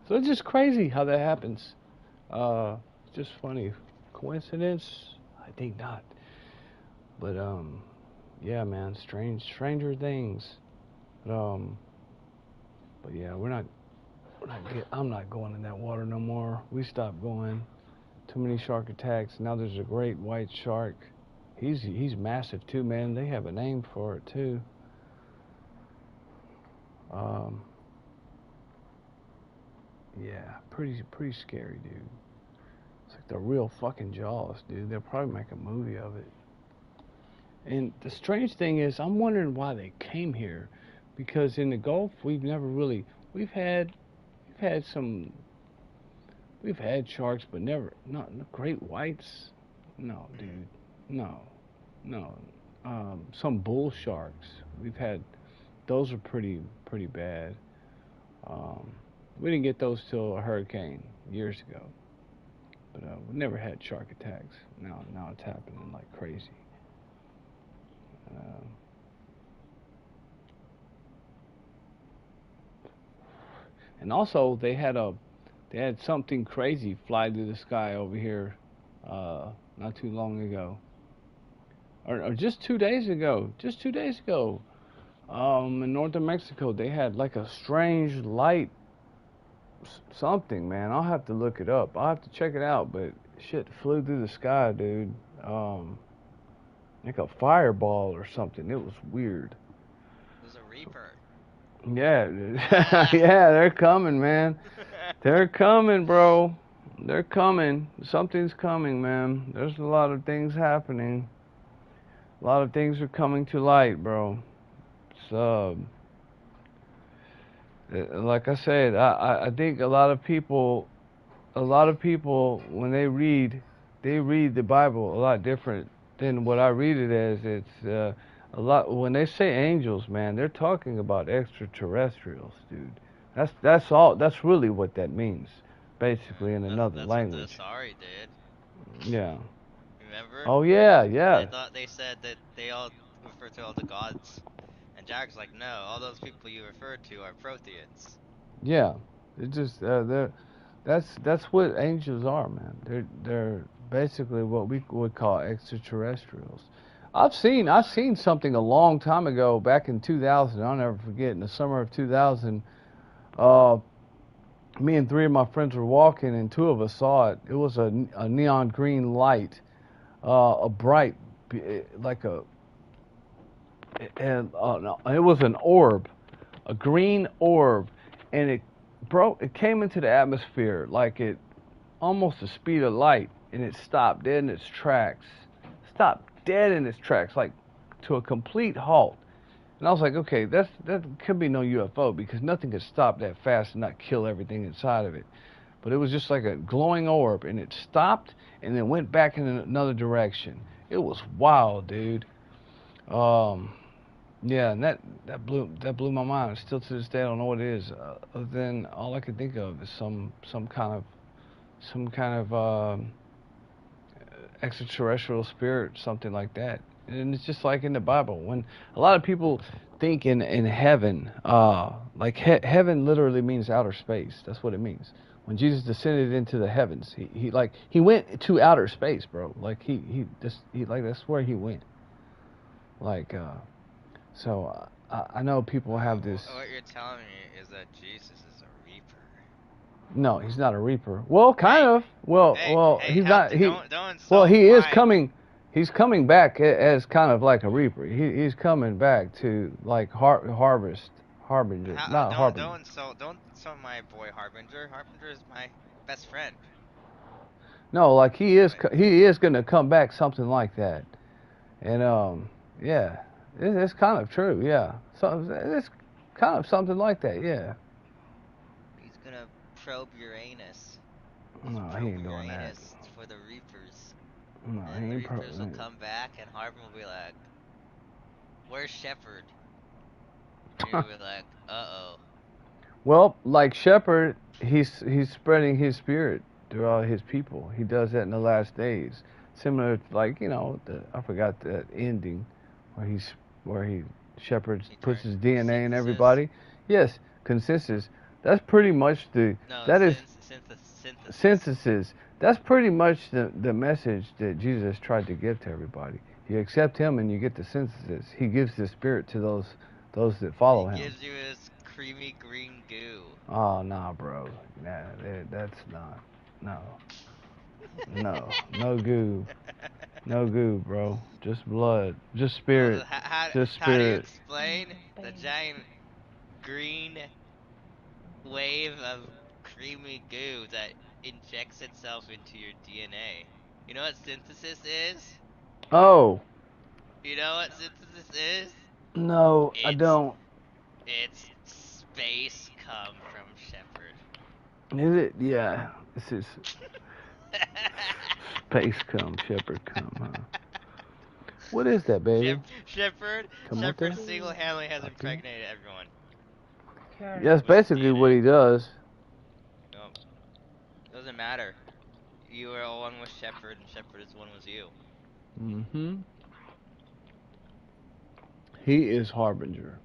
it's just crazy how that happens. Just funny. Coincidence? I think not. But yeah, man, stranger things. But yeah, I'm not going in that water no more. We stopped going. Too many shark attacks. Now there's a great white shark He's massive too, man. They have a name for it too. Yeah, pretty scary, dude. It's like the real fucking Jaws, dude. They'll probably make a movie of it. And the strange thing is, I'm wondering why they came here, because in the Gulf we've had sharks, but never not great whites. No, dude, no. Some bull sharks we've had. Those are pretty bad. We didn't get those till a hurricane years ago, but we never had shark attacks. Now it's happening like crazy. And also they had something crazy fly through the sky over here not too long ago, or just 2 days ago. In northern Mexico, they had like a strange light, something, man. I'll have to look it up. I'll have to check it out. But shit flew through the sky, dude. Like a fireball or something. It was weird. It was a Reaper. Yeah, yeah, they're coming, man. They're coming, bro. They're coming. Something's coming, man. There's a lot of things happening. A lot of things are coming to light, bro. So, like I said, I think a lot of people, when they read the Bible a lot different than what I read it as. It's a lot. When they say angels, man, they're talking about extraterrestrials, dude. That's all. That's really what that means, basically, in another language. That's what the Asari did. Yeah. Remember? Oh yeah. They said that they all refer to all the gods, and Jack's like, no, all those people you refer to are Protheans. Yeah. It's just that's what angels are, man. They're basically what we would call extraterrestrials. I've seen something a long time ago, back in 2000. I'll never forget. In the summer of 2000, me and 3 of my friends were walking, and 2 of us saw it. It was a neon green light, a bright, like a, and no, it was an orb, a green orb, and it came into the atmosphere like it almost the speed of light, and it stopped dead in its tracks. Like to a complete halt. And I was like, okay, that could be no UFO, because nothing could stop that fast and not kill everything inside of it. But it was just like a glowing orb, and it stopped and then went back in another direction. It was wild, dude. Yeah, and that blew my mind. Still to this day, I don't know what it is. Other than all I can think of is some kind of extraterrestrial spirit, something like that. And it's just like in the Bible. When a lot of people think in heaven, like heaven literally means outer space. That's what it means. When Jesus descended into the heavens, he went to outer space, bro. Like he that's where he went. Like so I know people have this. What you're telling me is that Jesus is a reaper. No, he's not a reaper. Well, kind of. Well, he's not. He is coming. He's coming back as kind of like a reaper. He's coming back to like harbinger. Don't insult my boy Harbinger. Harbinger is my best friend. No, like he is gonna come back, something like that. And yeah, it's kind of true. Yeah, so it's kind of something like that. Yeah. He's gonna probe Uranus. No, he ain't doing that. It's for the Reapers. No, and he the ain't Reapers will come back, and Harbin will be like, "Where's Shepard?" And he'll be like, "Uh-oh." Well, like Shepard, he's spreading his spirit throughout his people. He does that in the last days. Similar to, like, you know, I forgot that ending where Shepard puts his DNA in everybody. Yes, consensus. That's pretty much synthesis. That's pretty much the message that Jesus tried to give to everybody. You accept him and you get the synthesis. He gives the spirit to those that follow him. He gives you his creamy green goo. Oh, nah, bro. Nah, that's not. No. No goo. No goo, bro. Just blood. Just spirit. Just How do you spirit. explain the giant green wave of creamy goo that injects itself into your DNA? You know what synthesis is? Oh, You know what synthesis is? no, I It's don't. it's space cum from Shepard. Is it? Yeah. This is space cum, shepherd cum, huh? What is that, baby? Shepard Kamote? single-handedly has impregnated everyone. That's basically what he does. No, doesn't matter. You are one with Shepard, and Shepard is one with you. Mm-hmm. He is Harbinger.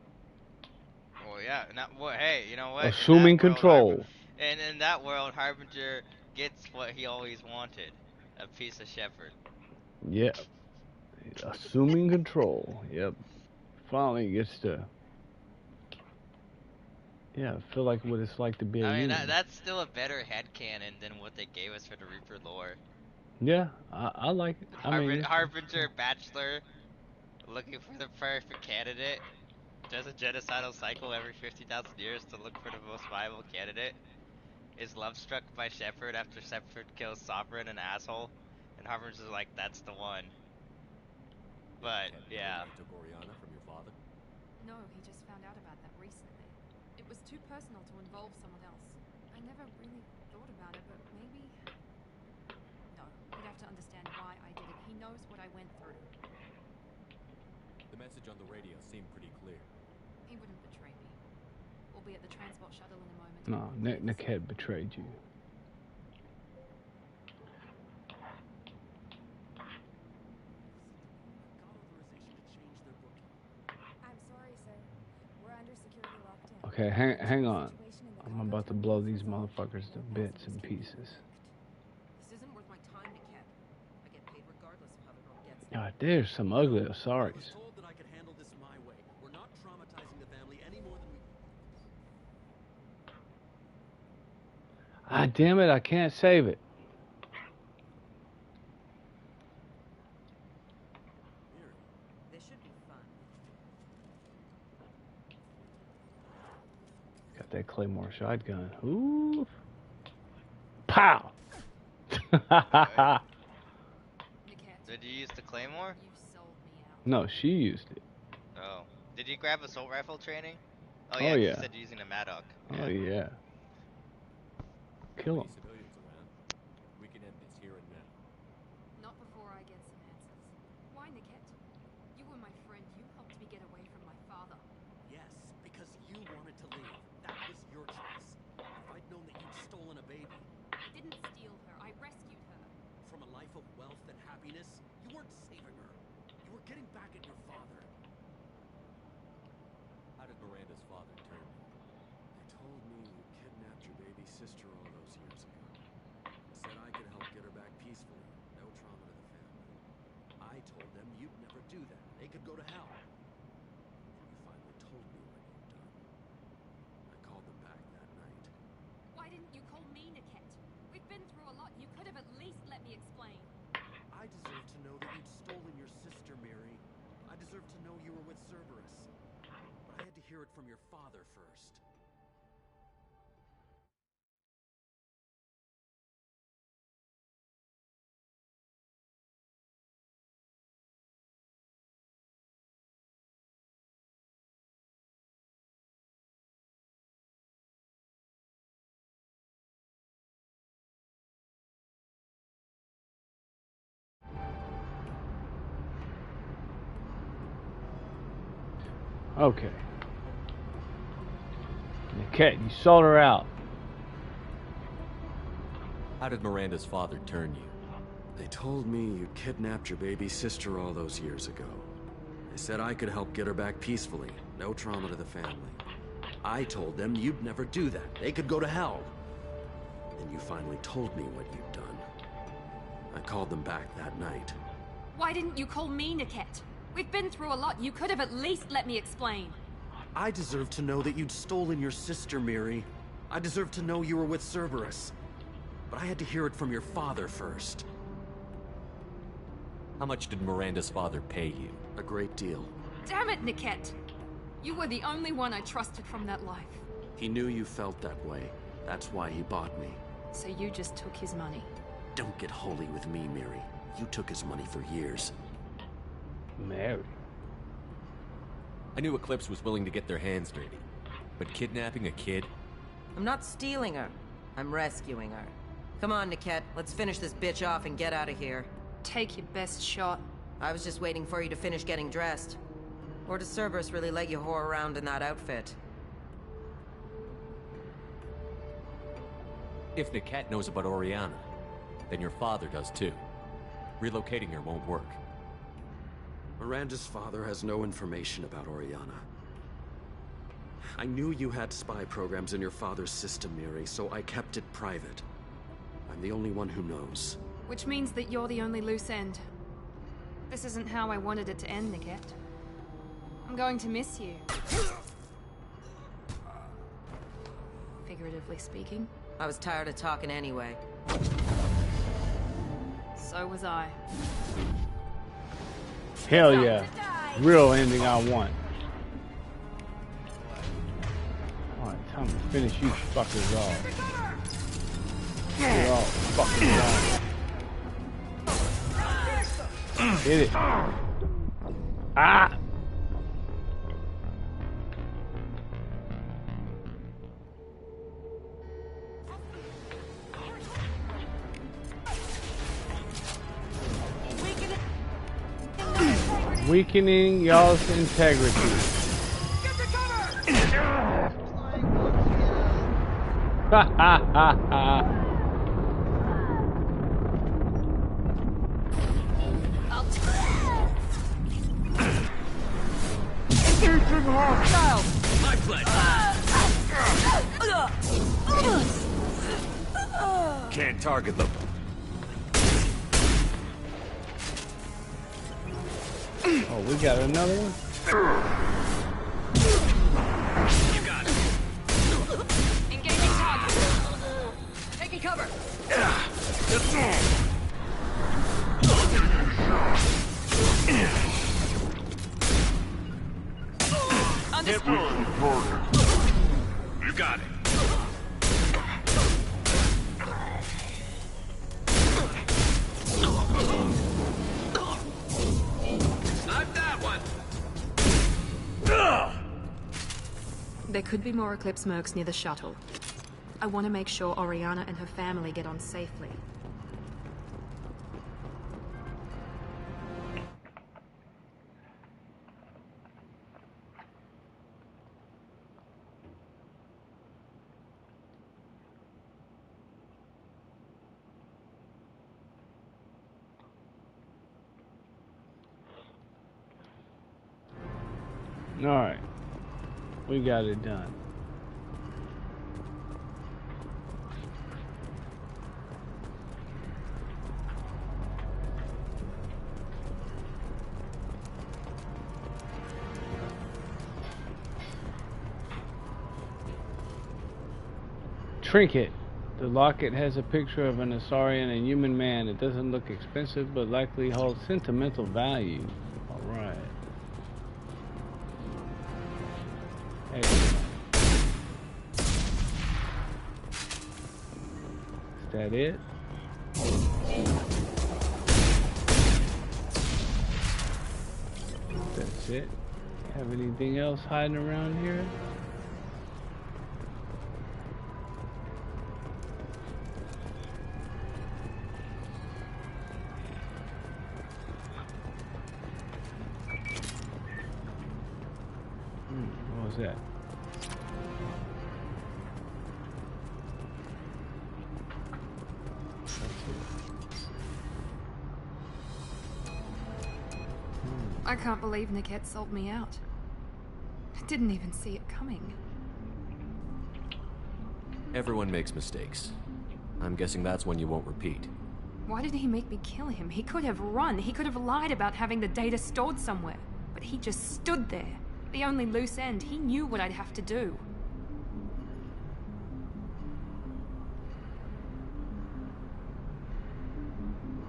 Well, yeah. Well, hey, you know what? Assuming control. And in that world, Harbinger gets what he always wanted: a piece of Shepard. Yeah. Assuming control. Yep. Finally gets to. Yeah, feel like what it's like to be a I mean, human. that's still a better headcanon than what they gave us for the Reaper lore. Yeah, I like it. I mean, Harbinger Bachelor looking for the perfect candidate. Does a genocidal cycle every 50,000 years to look for the most viable candidate. Is love struck by Shepard after Shepard kills Sovereign, an asshole. And Harbinger's like, that's the one. But, yeah. You took Oriana from your father? No, he just found out about that recently. It was too personal to involve someone else. I never really thought about it, but maybe... No, he'd have to understand why I did it. He knows what I went through. The message on the radio seemed pretty clear. He wouldn't betray me. We'll be at the transport shuttle in a moment. no, Nick had betrayed you. I'm sorry, sir. We're under security lockdown. Okay, hang on. I'm about to blow these motherfuckers to bits and pieces. This isn't worth my time, NUKE. I get paid regardless of how the girl gets it. God, there's some ugly I was Asaris. told that I could handle this my way. We're not traumatizing the family any more than we... Ah, damn it, I can't save it. This should be fun. Got that Claymore shotgun. Ooh. Pow! Niket, Did you use the Claymore? you sold me out. No, she used it. Oh. Did you grab assault rifle training? Oh, Oh, yeah, 'cause yeah. you said you're using a Maddock. Oh, yeah. Kill him. Civilians around. We can end this here and now. Not before I get some answers. Why, Niket? You were my friend. You helped me get away from my father. Yes, because you wanted to leave. That was your choice. If I'd known that you'd stolen a baby I didn't steal her. I rescued her. from a life of wealth and happiness, you weren't saving her. You were getting back at your father. How did Miranda's father turn you? They told me you kidnapped your baby sister all those years ago. They said I could help get her back peacefully. No trauma to the family. I told them you'd never do that. They could go to hell. And you finally told me what you'd done. I called them back that night. Why didn't you call me, Niket? We've been through a lot. You could have at least let me explain. I deserve to know that you'd stolen your sister, Mary. I deserve to know you were with Cerberus. But I had to hear it from your father first. Okay. Niket, you sold her out. How did Miranda's father turn you? They told me you kidnapped your baby sister all those years ago. They said I could help get her back peacefully. No trauma to the family. I told them you'd never do that. They could go to hell. Then you finally told me what you'd done. I called them back that night. Why didn't you call me, Niket? We've been through a lot. You could have at least let me explain. I deserve to know that you'd stolen your sister, Miri. I deserve to know you were with Cerberus. But I had to hear it from your father first. How much did Miranda's father pay you? A great deal. Damn it, Niket! You were the only one I trusted from that life. He knew you felt that way. That's why he bought me. So you just took his money. Don't get holy with me, Miri. You took his money for years. Mary. I knew Eclipse was willing to get their hands dirty. But kidnapping a kid? I'm not stealing her. I'm rescuing her. Come on, Niket. Let's finish this bitch off and get out of here. Take your best shot. I was just waiting for you to finish getting dressed. Or does Cerberus really let you whore around in that outfit? If Niket knows about Oriana, then your father does too. Relocating her won't work. Miranda's father has no information about Oriana. I knew you had spy programs in your father's system, Miri, so I kept it private. I'm the only one who knows. Which means that you're the only loose end. This isn't how I wanted it to end, Niket. I'm going to miss you. Figuratively speaking. I was tired of talking anyway. So was I. Hell yeah. Real ending I want. Alright, time to finish you fuckers off. You're all fucking wrong. Hit it. Ah! Weakening y'all's integrity. Ha ha ha ha. Engaging hostiles! My pledge! Can't target them. Oh, we got another one? You got it. Engaging target. Taking cover. Understood. You got it. There could be more Eclipse mercs near the shuttle. I want to make sure Oriana and her family get on safely. Alright. We got it done. Trinket. The locket has a picture of an Asarian and human man. It doesn't look expensive, but likely holds sentimental value. Alright. Hey. Is that it? That's it. Have anything else hiding around here? What was that? I can't believe Niket sold me out. I didn't even see it coming. Everyone makes mistakes. I'm guessing that's one you won't repeat. Why did he make me kill him? He could have run. He could have lied about having the data stored somewhere. But he just stood there. The only loose end. He knew what I'd have to do.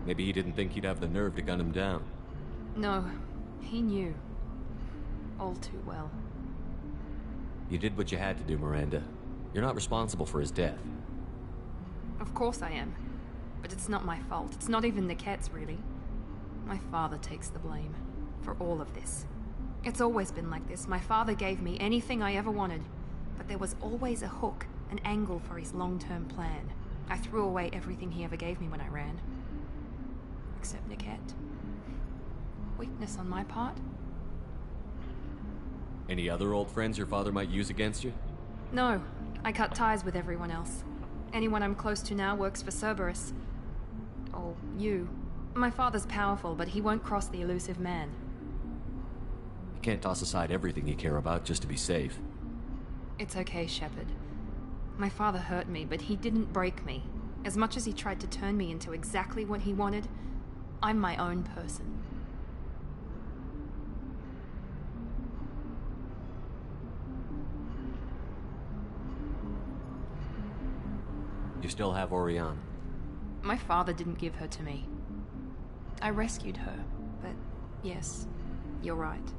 Maybe he didn't think he'd have the nerve to gun him down. No, he knew. All too well. You did what you had to do, Miranda. You're not responsible for his death. Of course I am. But it's not my fault. It's not even NUKE's, really. My father takes the blame for all of this. It's always been like this. My father gave me anything I ever wanted, but there was always a hook, an angle for his long-term plan. I threw away everything he ever gave me when I ran. Except NUKE. Weakness on my part? Any other old friends your father might use against you? No, I cut ties with everyone else. Anyone I'm close to now works for Cerberus. Or you. My father's powerful, but he won't cross the elusive man. You can't toss aside everything you care about just to be safe. It's okay, Shepard. My father hurt me, but he didn't break me. As much as he tried to turn me into exactly what he wanted, I'm my own person. You still have Oriana. My father didn't give her to me. I rescued her, but yes, you're right.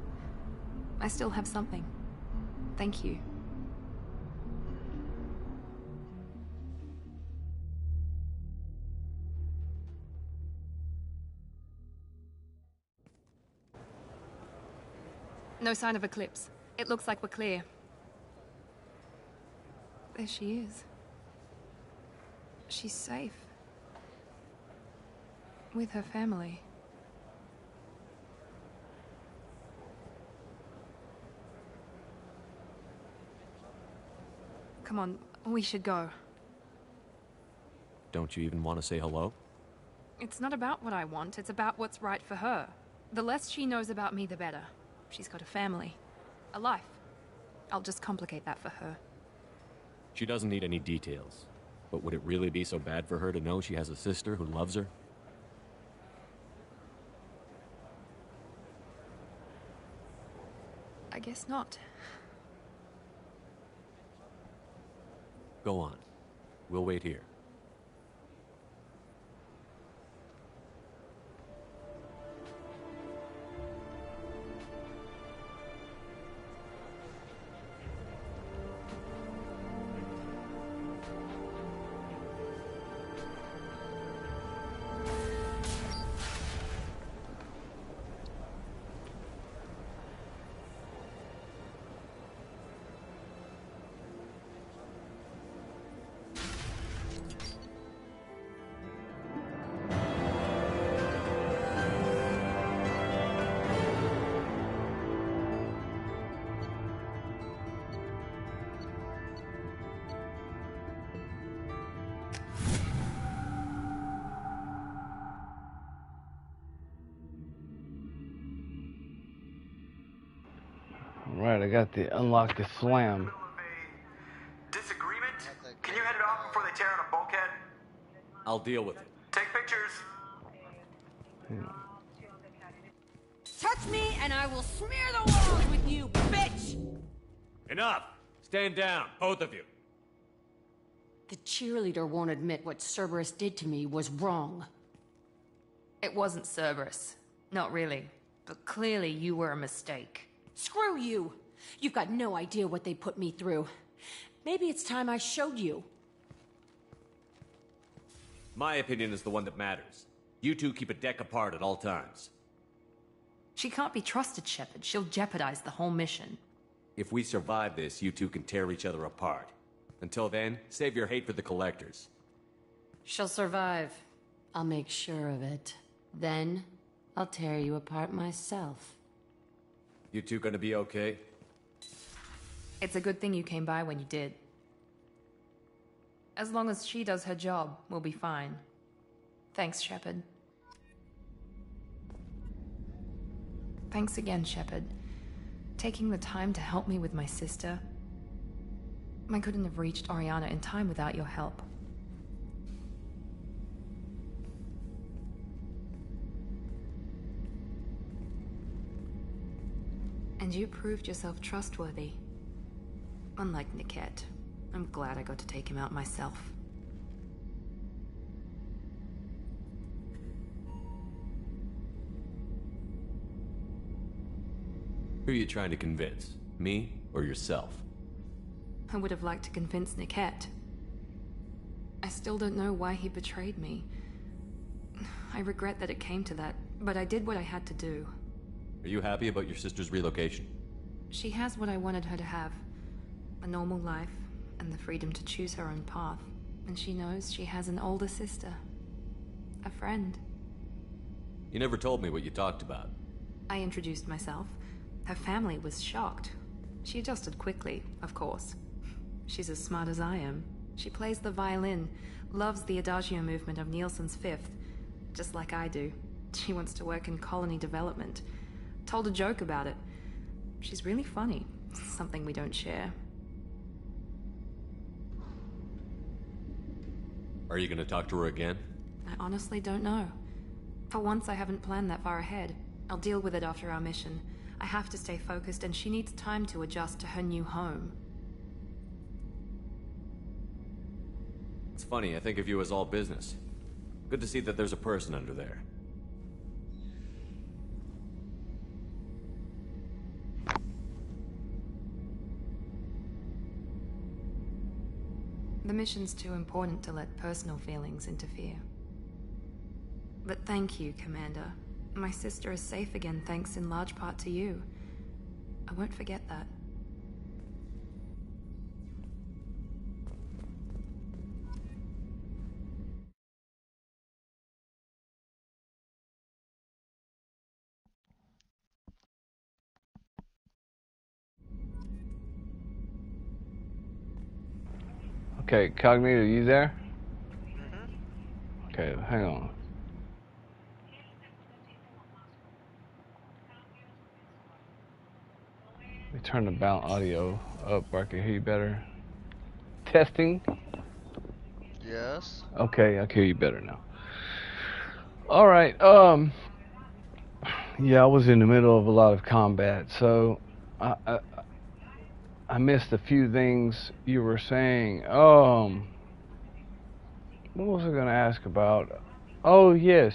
I still have something. Thank you. No sign of Eclipse. It looks like we're clear. There she is. She's safe. With her family. Come on, we should go. Don't you even want to say hello? It's not about what I want, it's about what's right for her. The less she knows about me, the better. She's got a family. A life. I'll just complicate that for her. She doesn't need any details. But would it really be so bad for her to know she has a sister who loves her? I guess not. Go on. We'll wait here. Right, I got the unlock the slam. Disagreement? Can you head it off before they tear out a bulkhead? I'll deal with it. Take pictures. Touch me and I will smear the walls with you, bitch! Enough! Stand down, both of you. The cheerleader won't admit what Cerberus did to me was wrong. It wasn't Cerberus. Not really. But clearly you were a mistake. Screw you! You've got no idea what they put me through. Maybe it's time I showed you. My opinion is the one that matters. You two keep a deck apart at all times. She can't be trusted, Shepard. She'll jeopardize the whole mission. If we survive this, you two can tear each other apart. Until then, save your hate for the Collectors. She'll survive. I'll make sure of it. Then, I'll tear you apart myself. You two gonna be okay? It's a good thing you came by when you did. As long as she does her job, we'll be fine. Thanks, Shepard. Thanks again, Shepard. Taking the time to help me with my sister. I couldn't have reached Oriana in time without your help. And you proved yourself trustworthy. Unlike NUKE, I'm glad I got to take him out myself. Who are you trying to convince? Me or yourself? I would have liked to convince NUKE. I still don't know why he betrayed me. I regret that it came to that, but I did what I had to do. Are you happy about your sister's relocation? She has what I wanted her to have. A normal life, and the freedom to choose her own path. And she knows she has an older sister. A friend. You never told me what you talked about. I introduced myself. Her family was shocked. She adjusted quickly, of course. She's as smart as I am. She plays the violin, loves the adagio movement of Nielsen's Fifth, just like I do. She wants to work in colony development. Told a joke about it. She's really funny. Something we don't share. Are you gonna talk to her again? I honestly don't know. For once, I haven't planned that far ahead. I'll deal with it after our mission. I have to stay focused, and she needs time to adjust to her new home. It's funny, I think of you as all business. Good to see that there's a person under there. The mission's too important to let personal feelings interfere. But thank you, Commander. My sister is safe again thanks in large part to you. I won't forget that. Okay, Cognito, you there? Okay, hang on. Let me turn the audio up where I can hear you better. Testing? Yes. Okay, I can hear you better now. Alright, yeah, I was in the middle of a lot of combat, so I missed a few things you were saying. What was I going to ask about? Oh, yes.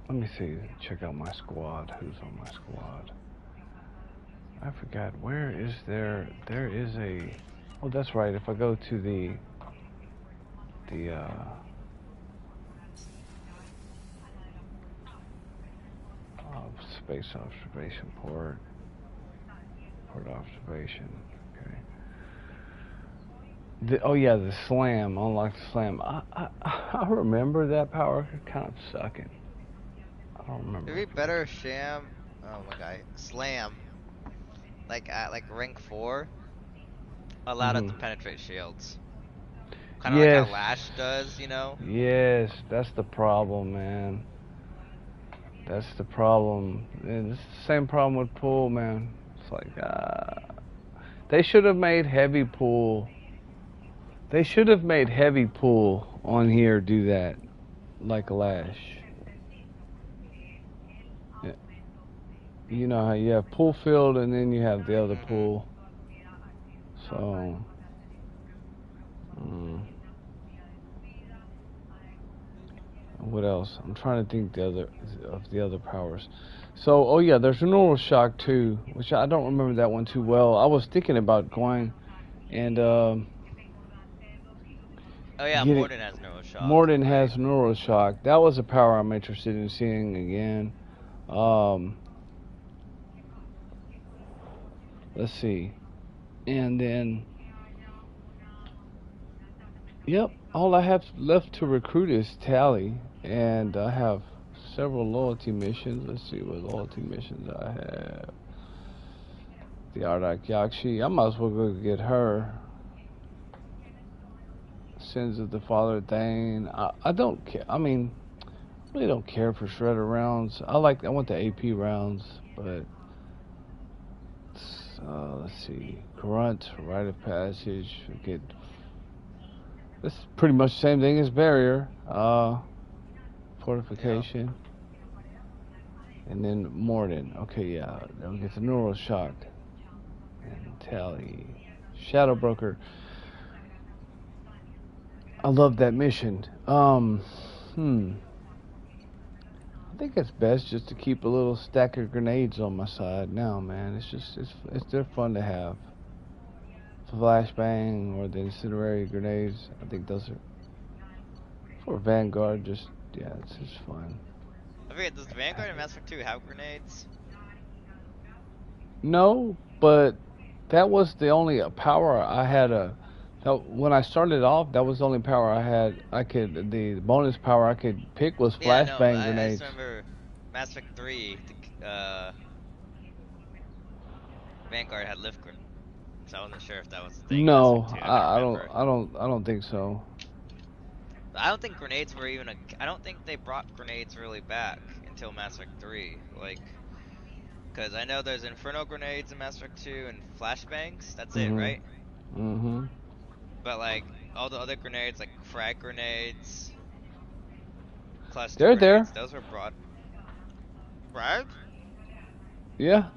Let me see. Check out my squad. Who's on my squad? I forgot. Where is there? There is a... Oh, that's right. If I go to the space observation port observation. Okay. Oh yeah, the slam. Unlock the slam. I remember that power kind of sucking. I don't remember. It'd be better if Sham. Oh my god, Slam. Like at rank 4, allowed it to penetrate shields. Kind of like how Lash does, you know? Yes, that's the problem, man. That's the problem. And it's the same problem with pool, man. It's like, they should have made heavy pool. They should have made heavy pool on here do that, like Lash. Yeah. You know how you have pool field and then you have the other pool. So, what else? I'm trying to think of the other powers. So, oh yeah, there's a neural shock too, which I don't remember that one too well. I was thinking about going and oh yeah, Morden has neural shock. Morden has neural shock. That was a power I'm interested in seeing again. Let's see. And then, yep, all I have left to recruit is Tally, and I have several loyalty missions. Let's see what loyalty missions I have. The Ardak Yakshi. I might as well go get her. Sins of the Father Thane. I don't care. I mean, I really don't care for shredder rounds. I want the AP rounds, but let's see. Grunt, Rite of Passage. Get. This is pretty much the same thing as Barrier. Fortification. Yeah. And then Morden. Okay, yeah. Then we get the neural shock. And Tally. Shadow Broker. I love that mission. I think it's best just to keep a little stack of grenades on my side now, man. They're fun to have. Flashbang or the incendiary grenades. I think those are for Vanguard. It's just fun. I forget, does the Vanguard and Mass Effect 2 have grenades? No, but that was the only power I had. When I started off, that was the only power I had. The bonus power I could pick was flashbang grenades. I just remember Mass Effect 3. Vanguard had lift grenades. So I wasn't sure if that was the thing. No, I don't think so. I don't think grenades were even I don't think they brought grenades really back until Mass Effect 3. Like, because I know there's Inferno grenades in Mass Effect 2 and flashbangs. That's it, right? Mm-hmm. But like all the other grenades, like frag grenades, cluster they're grenades, there. Those were brought. Frag? Yeah,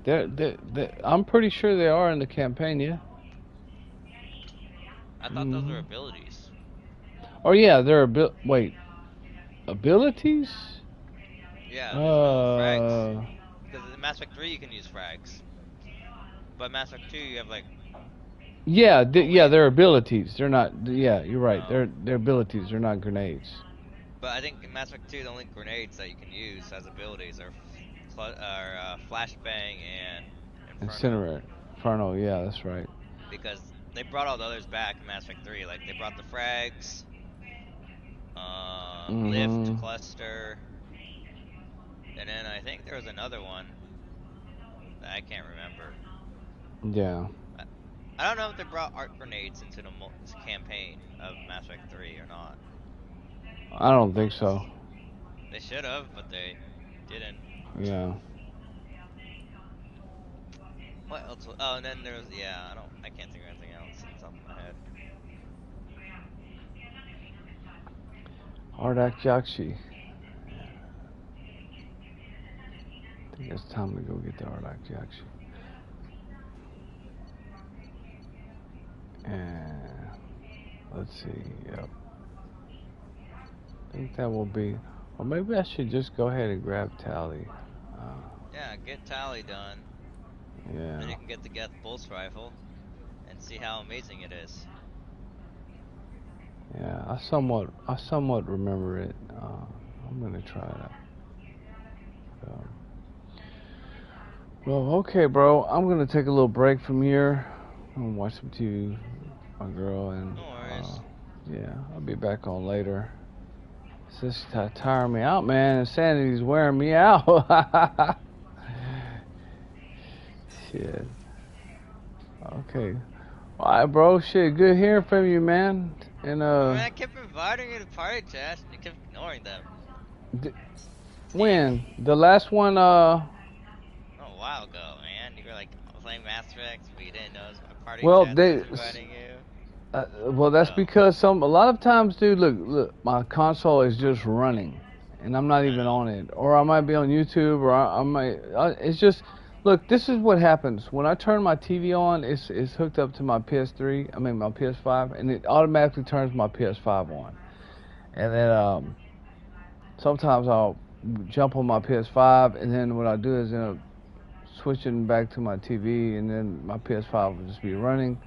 I'm pretty sure they are in the campaign. Yeah. I thought those were abilities. Oh yeah, they're abilities. Yeah. Frags. Because in Mass Effect 3 you can use frags, but Mass Effect 2 you have like. Yeah, they're abilities. They're not. Yeah, you're right. They're abilities. They're not grenades. But I think in Mass Effect 2 the only grenades that you can use as abilities are flashbang and Incinerator. Inferno. Yeah, that's right. Because they brought all the others back in Mass Effect 3. Like they brought the frags, lift, cluster, and then I think there was another one that I can't remember. Yeah. I don't know if they brought arc grenades into the campaign of Mass Effect 3 or not. I don't think so. They should have, but they didn't. Yeah. What else? Oh, and then there's I can't think of anything else that's off my head. Ardak Yakshi. I think it's time to go get the Ardak Yakshi. And let's see. Yep. I think that will be. Or maybe I should just go ahead and grab Tally. Yeah, get Tally done. Yeah. Then you can get the Geth Pulse Rifle and see how amazing it is. Yeah, I somewhat remember it. I'm gonna try that. Well, okay, bro. I'm gonna take a little break from here. I'm gonna watch some TV, with my girl, and no worries. Yeah, I'll be back on later. It's just tiring me out, man. Insanity's wearing me out. Shit. Okay. All right, bro. Shit, good hearing from you, man. And Man, I kept inviting you to party chat, and you kept ignoring them. When? The last one, a while ago, man. You were like playing Mass Effect, but you didn't know it was my party chat inviting you. Well, that's because a lot of times, dude, look, my console is just running, and I'm not even on it. Or I might be on YouTube, or I might, it's just, look, this is what happens. When I turn my TV on, it's hooked up to my PS3, my PS5, and it automatically turns my PS5 on. And then sometimes I'll jump on my PS5, and then what I do is end up switching back to my TV, and then my PS5 will just be running.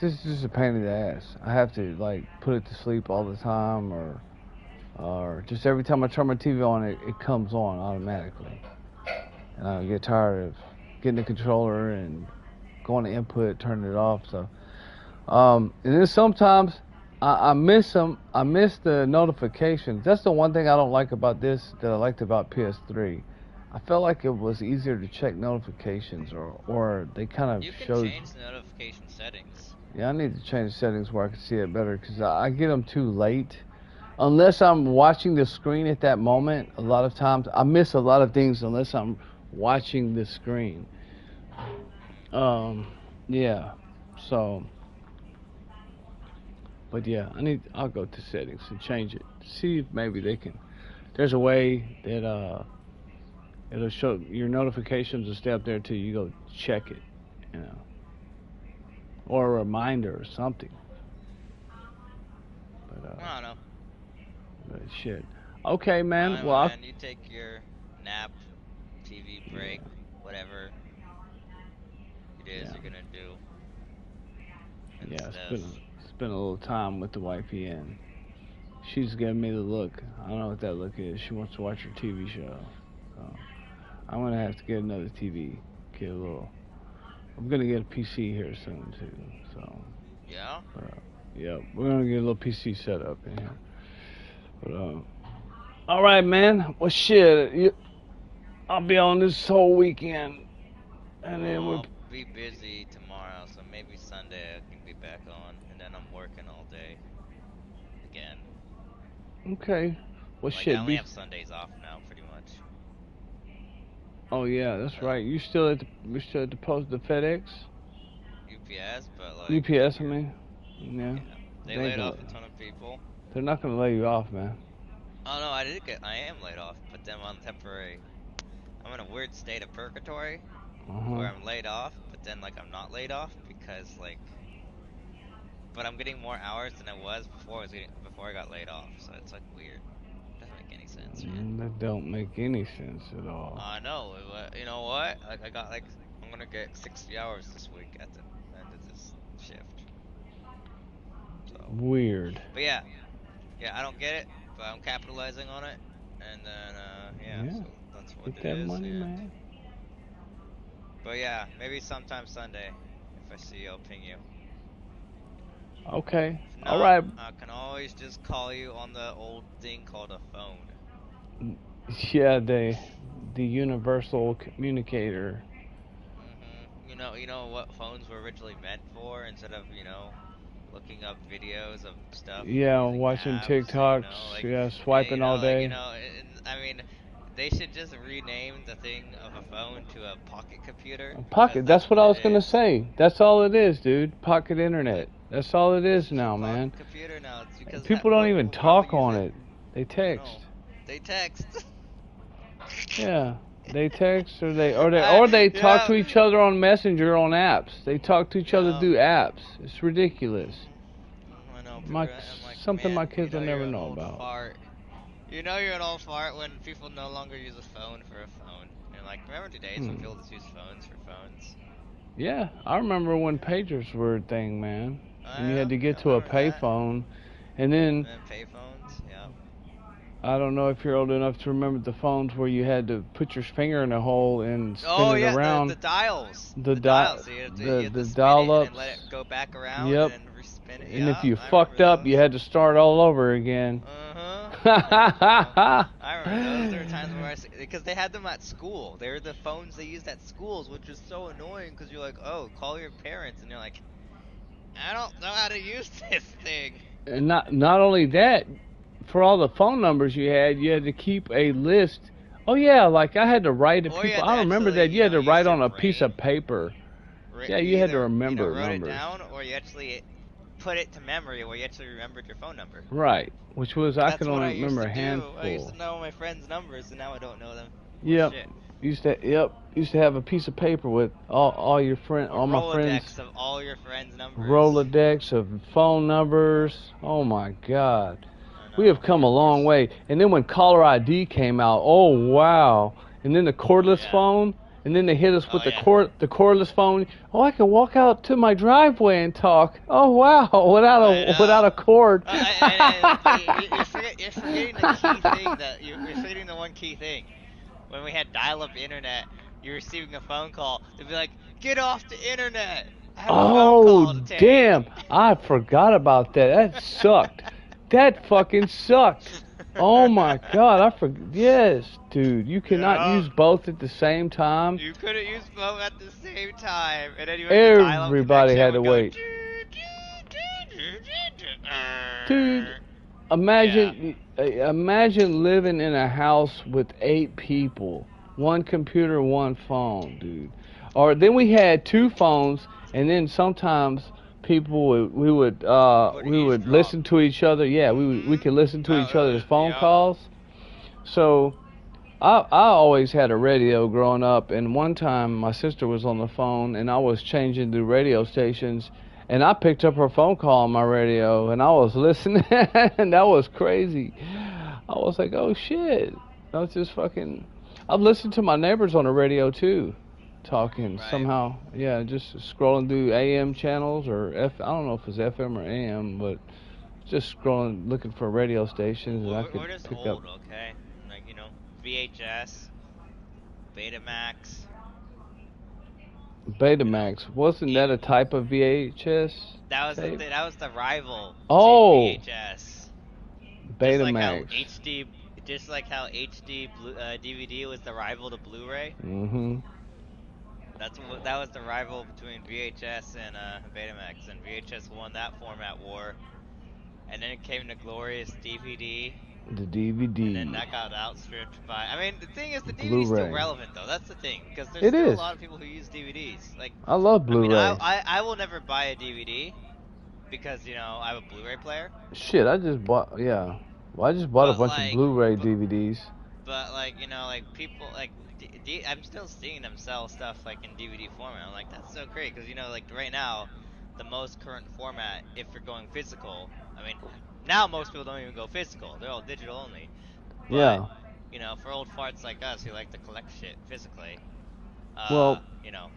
This is just a pain in the ass. I have to like put it to sleep all the time, or just every time I turn my TV on, it comes on automatically. And I get tired of getting the controller and going to input, turning it off. So, and then sometimes I miss them. I miss the notifications. That's the one thing I don't like about this that I liked about PS3. I felt like it was easier to check notifications, or they kind of showed. You can change the notification settings. Yeah, I need to change settings where I can see it better, because I get them too late. Unless I'm watching the screen at that moment, a lot of times I miss a lot of things unless I'm watching the screen. Yeah. So, but yeah, I'll go to settings and change it. See if maybe they can. There's a way that it'll show your notifications will stay up there till you go check it, or a reminder or something. But I don't know. But shit. Okay, man. Fine, Well, man. You take your nap, TV break, whatever it is you're gonna do. And Yeah, stuff. spend a little time with the wifey, and she's giving me the look. I don't know what that look is. She wants to watch her TV show. So I'm gonna have to get another TV. Get a little. I'm gonna get a PC here soon too. So. Yeah. Yeah, we're gonna get a little PC set up in here. But all right, man. Well, shit. I'll be on this whole weekend, and then I'll be busy tomorrow, so maybe Sunday I can be back on, and then I'm working all day again. Okay. Well, like, shit. I only have Sundays off now, pretty much. Oh yeah, that's right. You still at the post the FedEx? UPS, but like. UPS, I mean. Yeah. They laid off a ton of people. They're not gonna lay you off, man. Oh no, I am laid off, but then on temporary. I'm in a weird state of purgatory, where I'm laid off, but then like I'm not laid off because like. But I'm getting more hours than I was before I got laid off, so it's like weird. Doesn't make any sense. Man. That don't make any sense at all. I know. You know what? Like I got like I'm gonna get 60 hours this week at the end of this shift. So. Weird. But yeah, I don't get it, but I'm capitalizing on it, and then so that's what Get that money, man. But yeah, maybe sometime Sunday, if I see you, I'll ping you. Okay. No, all right. I can always just call you on the old thing called a phone. Yeah, the universal communicator. You know what phones were originally meant for, instead of looking up videos of stuff. Yeah, watching apps, TikToks. Swiping all day. I mean, they should just rename the thing of a phone to a pocket computer. A pocket. That's what I was gonna say. That's all it is, dude. Pocket internet. That's all it is now, man. Computer now. It's because people don't even talk on it. They text. No, they text. Yeah. They text or they talk to each other on Messenger on apps. They talk to each other through apps. It's ridiculous. I know. Something my kids will never know about. Fart. You know you're an old fart when people no longer use a phone for a phone. You're like, remember the days when people just use phones for phones? Yeah, I remember when pagers were a thing, man. And you had to get to a payphone, and then payphones, yeah. I don't know if you're old enough to remember the phones where you had to put your finger in a hole and spin it around. The dials. The dials. So you had to dial ups. And let it go back around. Yep. And respin it. And if you fucked up, you had to start all over again. I remember those. There were times where because they had them at school. They were the phones they used at schools, which is so annoying because you're like, oh, call your parents, and you're like, I don't know how to use this thing. And not only that, for all the phone numbers you had to keep a list. Oh yeah, like I had to write to people. I remember that you had to write on a piece of paper. Yeah, you had to remember wrote numbers. It down, or you actually put it to memory, where you actually remembered your phone number. Right, which was I could only remember a handful. I used to know my friends' numbers, and now I don't know them. Yep. Used to have a piece of paper with all your friends, all my friends. Rolodex of all your friends' numbers. Rolodex of phone numbers. Oh my God, we have come a long way. And then when caller ID came out, oh wow! And then the cordless phone, and then they hit us with the cordless phone. Oh, I can walk out to my driveway and talk. Oh wow, without a cord. You're forgetting the key thing you're forgetting the one key thing. When we had dial-up internet, you're receiving a phone call. They'd be like, "Get off the internet." I have a phone call to take. Damn! I forgot about that. That sucked. That fucking sucked. Oh my God! Yes, dude. You cannot use both at the same time. You couldn't use both at the same time, and then you everybody had to wait. Dude, imagine living in a house with 8 people, 1 computer, 1 phone, dude. Or then we had 2 phones, and then sometimes we would listen to each other. Yeah, we could listen to each other's phone calls. So I always had a radio growing up, and one time my sister was on the phone, and I was changing the radio stations. And I picked up her phone call on my radio, and I was listening, and that was crazy. I was like, oh, shit. I was just fucking... I've listened to my neighbors on the radio too, talking somehow. Yeah, just scrolling through AM channels or I don't know if it's FM or AM, but just scrolling, looking for radio stations that I could just pick old, up. okay? Like, you know, VHS, Betamax. Betamax, wasn't that a type of VHS? That was tape? that was the rival Oh, to VHS. Betamax. Just like how HD DVD was the rival to Blu-ray. Mm-hmm. That was the rival between VHS and Betamax, and VHS won that format war. And then it came to glorious DVD. The DVD. And then that got outstripped by. I mean, the thing is, the DVD's Blu-ray. still relevant though. That's the thing, because there's still a lot of people who use DVDs. Like, I love Blu-ray. I will never buy a DVD because you know I have a Blu-ray player. Shit, I just bought. Yeah, well, I just bought a bunch of Blu-ray DVDs. But like, you know, like people like. I'm still seeing them sell stuff like in DVD format. I'm like, that's so great, because you know, like right now, the most current format, if you're going physical, I mean, now most people don't even go physical; they're all digital only. But, yeah. You know, for old farts like us who like to collect shit physically, well, you know.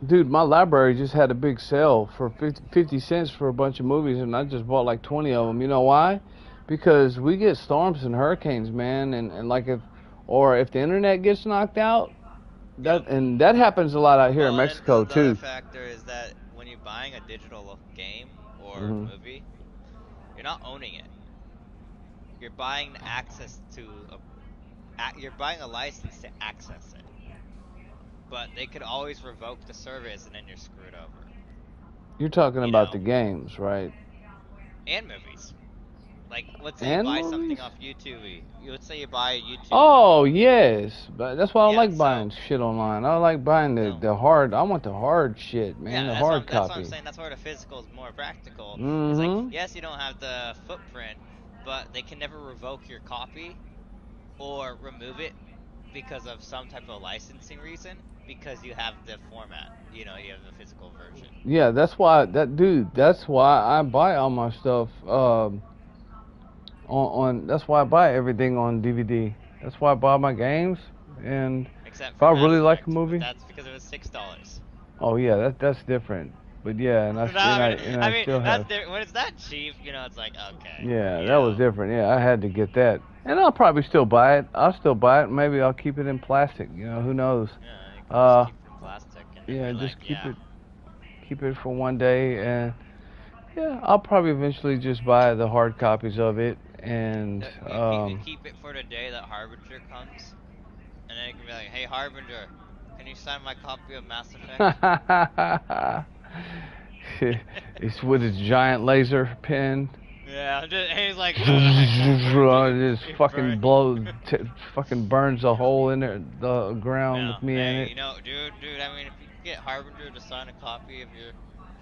Dude, my library just had a big sale for 50 cents for a bunch of movies, and I just bought like 20 of them. You know why? Because we get storms and hurricanes, man, and like if the internet gets knocked out, that happens a lot out here in Mexico the too. Other factor is that when you're buying a digital game or movie, you're not owning it. You're buying access to you're buying a license to access it. But they could always revoke the service and then you're screwed over. You're talking about the games, right? And movies. Like, let's say you buy something off YouTube. Let's say you buy a YouTube. Oh, yes. But that's why I like buying shit online. I like buying the hard. I want the hard shit, man. The hard copy. That's what I'm saying. That's where the physical is more practical. It's like, yes, you don't have the footprint, but they can never revoke your copy or remove it because of some type of licensing reason, because you have the format. You know, you have the physical version. Yeah, that's why that's why I buy all my stuff that's why I buy everything on DVD. That's why I buy my games, and if I really like a movie, that's because it was $6. Oh yeah, that's different. But yeah, and I still have. When it's that cheap, you know, it's like okay. Yeah, that was different. Yeah, I had to get that, and I'll probably still buy it. I'll still buy it. Maybe I'll keep it in plastic. You know, who knows? Yeah, you can just keep it in plastic. And just keep it for one day, and yeah, I'll probably eventually just buy the hard copies of it. And you keep it for the day that Harbinger comes, and then you can be like, "Hey Harbinger, can you sign my copy of Mass Effect?" It's with his giant laser pen. Yeah, and he's like, just fucking fucking burns a hole in the ground with me in it. You know, dude, I mean, if you could get Harbinger to sign a copy of your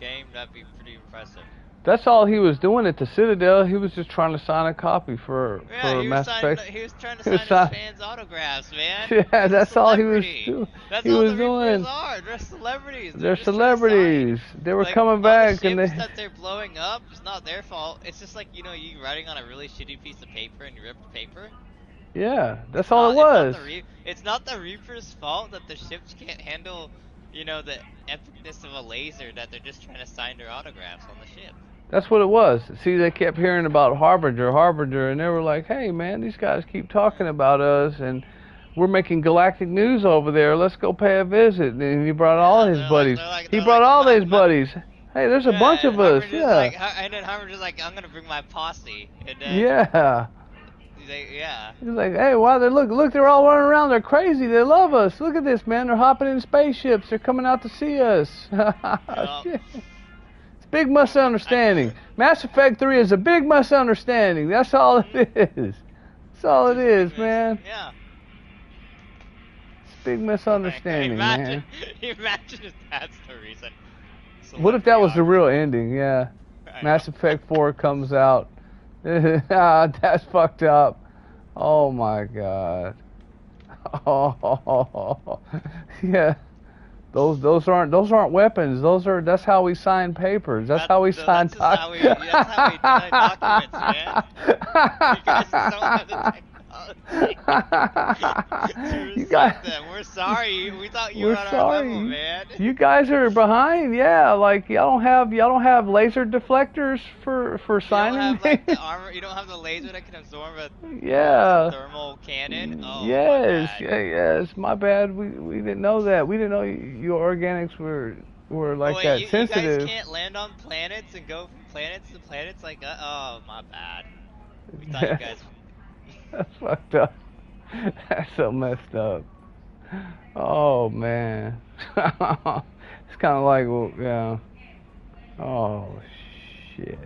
game, that'd be pretty impressive. That's all he was doing at the Citadel. He was just trying to sign a copy for Mass Effect. He was trying to sign his fans' autographs, man. Yeah, that's all he was doing. That's all the Reapers are. They're celebrities. They're celebrities. They were coming back, and they. That they're blowing up. It's not their fault. It's just like, you know, you writing on a really shitty piece of paper and you rip the paper. Yeah, that's all it was. It's not the Reapers' fault that the ships can't handle, you know, the epicness of a laser. That they're just trying to sign their autographs on the ship. That's what it was. See, they kept hearing about Harbinger, and they were like, hey, man, these guys keep talking about us, and we're making galactic news over there. Let's go pay a visit. And he brought all his buddies. He brought all his buddies. Hey, there's a bunch of us. Yeah. And then Harvinger's like, I'm going to bring my posse. And then yeah. He's like, hey, wow, look, they're all running around. They're crazy. They love us. Look at this, man. They're hopping in spaceships. They're coming out to see us. Shit. Big misunderstanding. Mass Effect 3 is a big misunderstanding. That's all it is. That's all it is, man. Yeah. It's a big misunderstanding, man. Imagine if that's the reason. What if that was the real ending? Yeah. Mass Effect 4 comes out. That's fucked up. Oh my god. Oh yeah. Those aren't weapons. That's how we sign papers. That's how we sign documents. That's how we sign documents, man. You guys don't have the technology. You guys, we're sorry. We thought you we're were on our sorry. level, man. You guys are behind. Yeah, like y'all don't have laser deflectors for signing. You don't have like the armor. You don't have the laser that can absorb a Yeah. thermal cannon. Oh, Yes, my bad. yes. My bad. We didn't know that. We didn't know your organics were like that sensitive. You guys can't land on planets and go from planets to planets like oh, my bad. We thought you guys. That's fucked up. That's so messed up. Oh man. It's kind of like, well, yeah. Oh shit.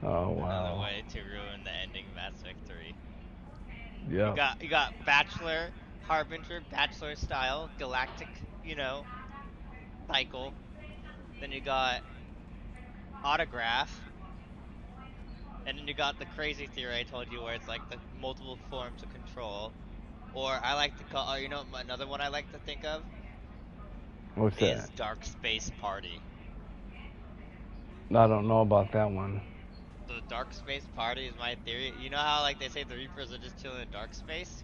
Oh wow. Another way to ruin the ending of Mass Effect 3. Yeah. You got Bachelor, Harbinger, Bachelor style, galactic, cycle. Then you got Autograph. And then you got the crazy theory I told you where it's like the multiple forms of control. Or I like to call, another one I like to think of? What's that? Is Dark Space Party. I don't know about that one. The Dark Space Party is my theory. You know how like they say the Reapers are just chilling in dark space?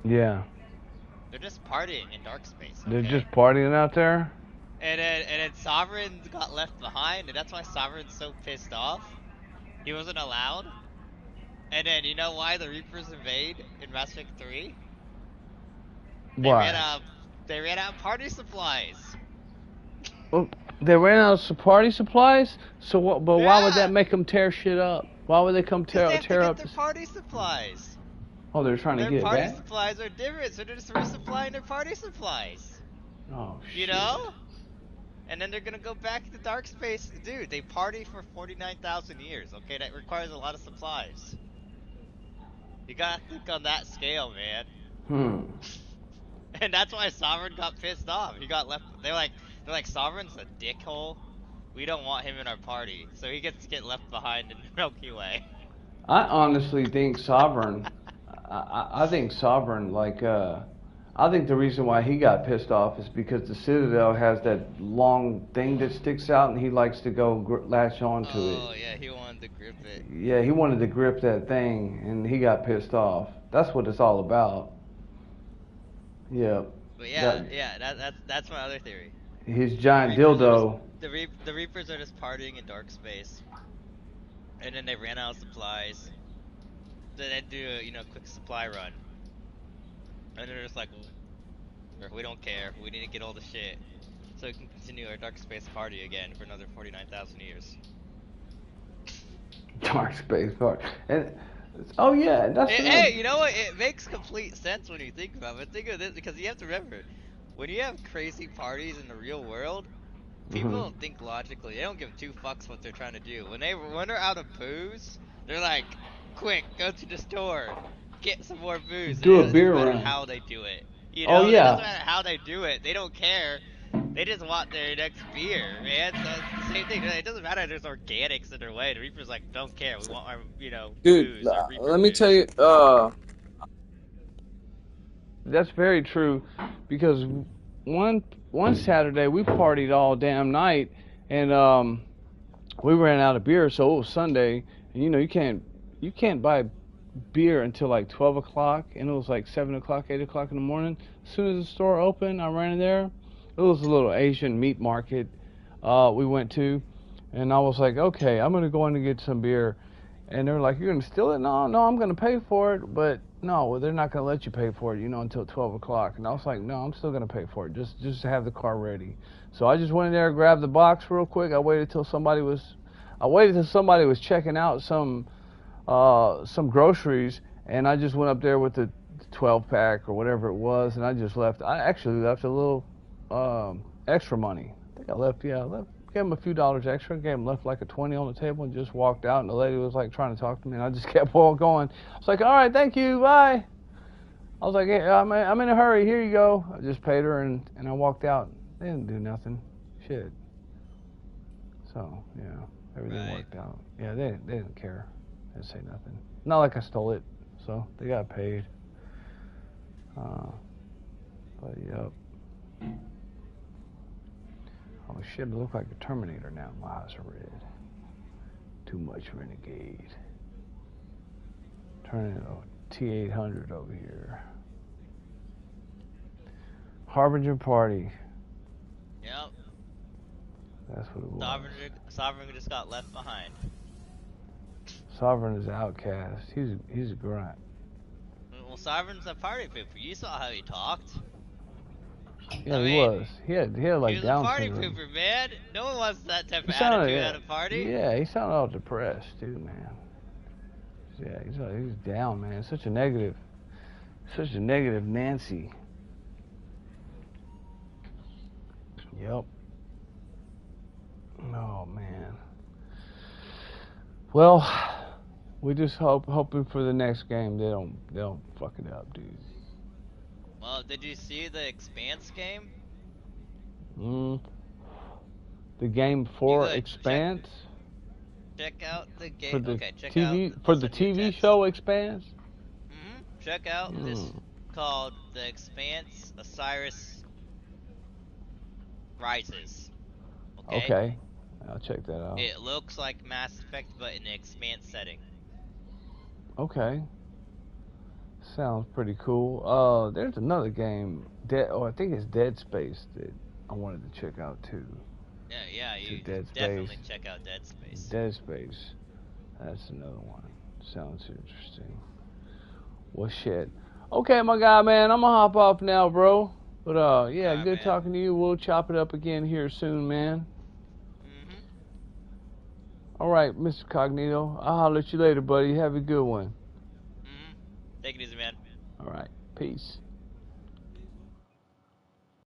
Yeah. They're just partying in dark space. Okay? They're just partying out there? And then Sovereign got left behind, and that's why Sovereign's so pissed off. He wasn't allowed. And then you know why the Reapers invade in Mass Effect 3? Why? They ran out of party supplies. Well, they ran out of party supplies? So what? But why would that make them tear shit up? Why would they come tear up? They have to get their party supplies. Oh, they're trying to get it back? Their party supplies are different, so they're just resupplying their party supplies. Oh, shit. You know? And then they're gonna go back to dark space. Dude, they party for 49,000 years, okay? That requires a lot of supplies. You gotta think on that scale, man. And that's why Sovereign got pissed off. He got left. They're like, Sovereign's a dickhole. We don't want him in our party, so he gets to get left behind in the Milky Way. I honestly think Sovereign. I think Sovereign, like, I think the reason why he got pissed off is because the Citadel has that long thing that sticks out, and he likes to go latch onto it. Oh yeah, he wanted to grip it. Yeah, he wanted to grip that thing, and he got pissed off. That's what it's all about. Yeah. But that's my other theory. His giant dildo. The Reapers are just partying in dark space, and then they ran out of supplies. So they do a quick supply run, and they're just like, we don't care. We need to get all the shit, so we can continue our dark space party again for another 49,000 years. Dark space party. And oh yeah, that's. Hey, you know what? It makes complete sense when you think about it. Think of this, because you have to remember, when you have crazy parties in the real world, people don't think logically. They don't give two fucks what they're trying to do. When they're out of booze, they're like, quick, go to the store, get some more booze. Do a beer run. run. How they do it. You know, oh yeah. It doesn't matter how they do it. They don't care. They just want their next beer, man. So it's the same thing. It doesn't matter if there's organics in their way. The Reaper's like, don't care. We want our, Dude, booze. let me tell you, That's very true, because one Saturday we partied all damn night, and we ran out of beer, so it was Sunday, and you can't buy beer until like 12 o'clock, and it was like 7 o'clock, 8 o'clock in the morning. As soon as the store opened, I ran in there. It was a little Asian meat market we went to, and I was like, okay, I'm going to go in and get some beer. And they were like, you're going to steal it? No, I'm going to pay for it, but no, they're not going to let you pay for it, until 12 o'clock. And I was like, no, I'm still going to pay for it, just to have the car ready. So I just went in there, grabbed the box real quick. I waited till somebody was checking out some groceries, and I just went up there with the 12-pack or whatever it was, and I just left. I actually left a little extra money. I think I left, gave him a few dollars extra, left like a 20 on the table, and just walked out, and the lady was like trying to talk to me, and I just kept on going. I was like, all right, thank you, bye. I was like, hey, I'm in a hurry, here you go. I just paid her, and I walked out. They didn't do nothing. Shit. So, yeah, everything worked out. Yeah, they didn't care. They didn't say nothing. Not like I stole it, so they got paid. But, yep. Oh shit, I look like a Terminator now. My eyes are red. Too much renegade. Turning T-800 over here. Harbinger Party. Yep. That's what it was. Sovereign just got left behind. Sovereign is outcast. He's a grunt. Well, Sovereign's a party pooper. You saw how he talked. Yeah, he was. He had like he was Down a party syndrome. pooper, man. No one wants that type of attitude at a party. Yeah, he sounded all depressed too, man. Yeah, he's down, man. Such a negative Nancy. Yep. Oh man. Well, we just hoping for the next game they don't fuck it up, dude. Well, did you see the Expanse game? The game for Expanse? Check out the game. For the okay, check TV out for the TV show Expanse? Check out this called The Expanse Osiris Rises. Okay. I'll check that out. It looks like Mass Effect, but in an Expanse setting. Okay. Sounds pretty cool. There's another game, I think it's Dead Space, that I wanted to check out too. Yeah, you Dead definitely Space. check out Dead Space. Dead Space. That's another one. Sounds interesting. Well, shit. Okay, my guy, man, I'm gonna hop off now, bro. But yeah, good talking to you. We'll chop it up again here soon, man. All right, Mr. Cognito. I'll holler at you later, buddy. Have a good one. Take it easy, man. All right. Peace.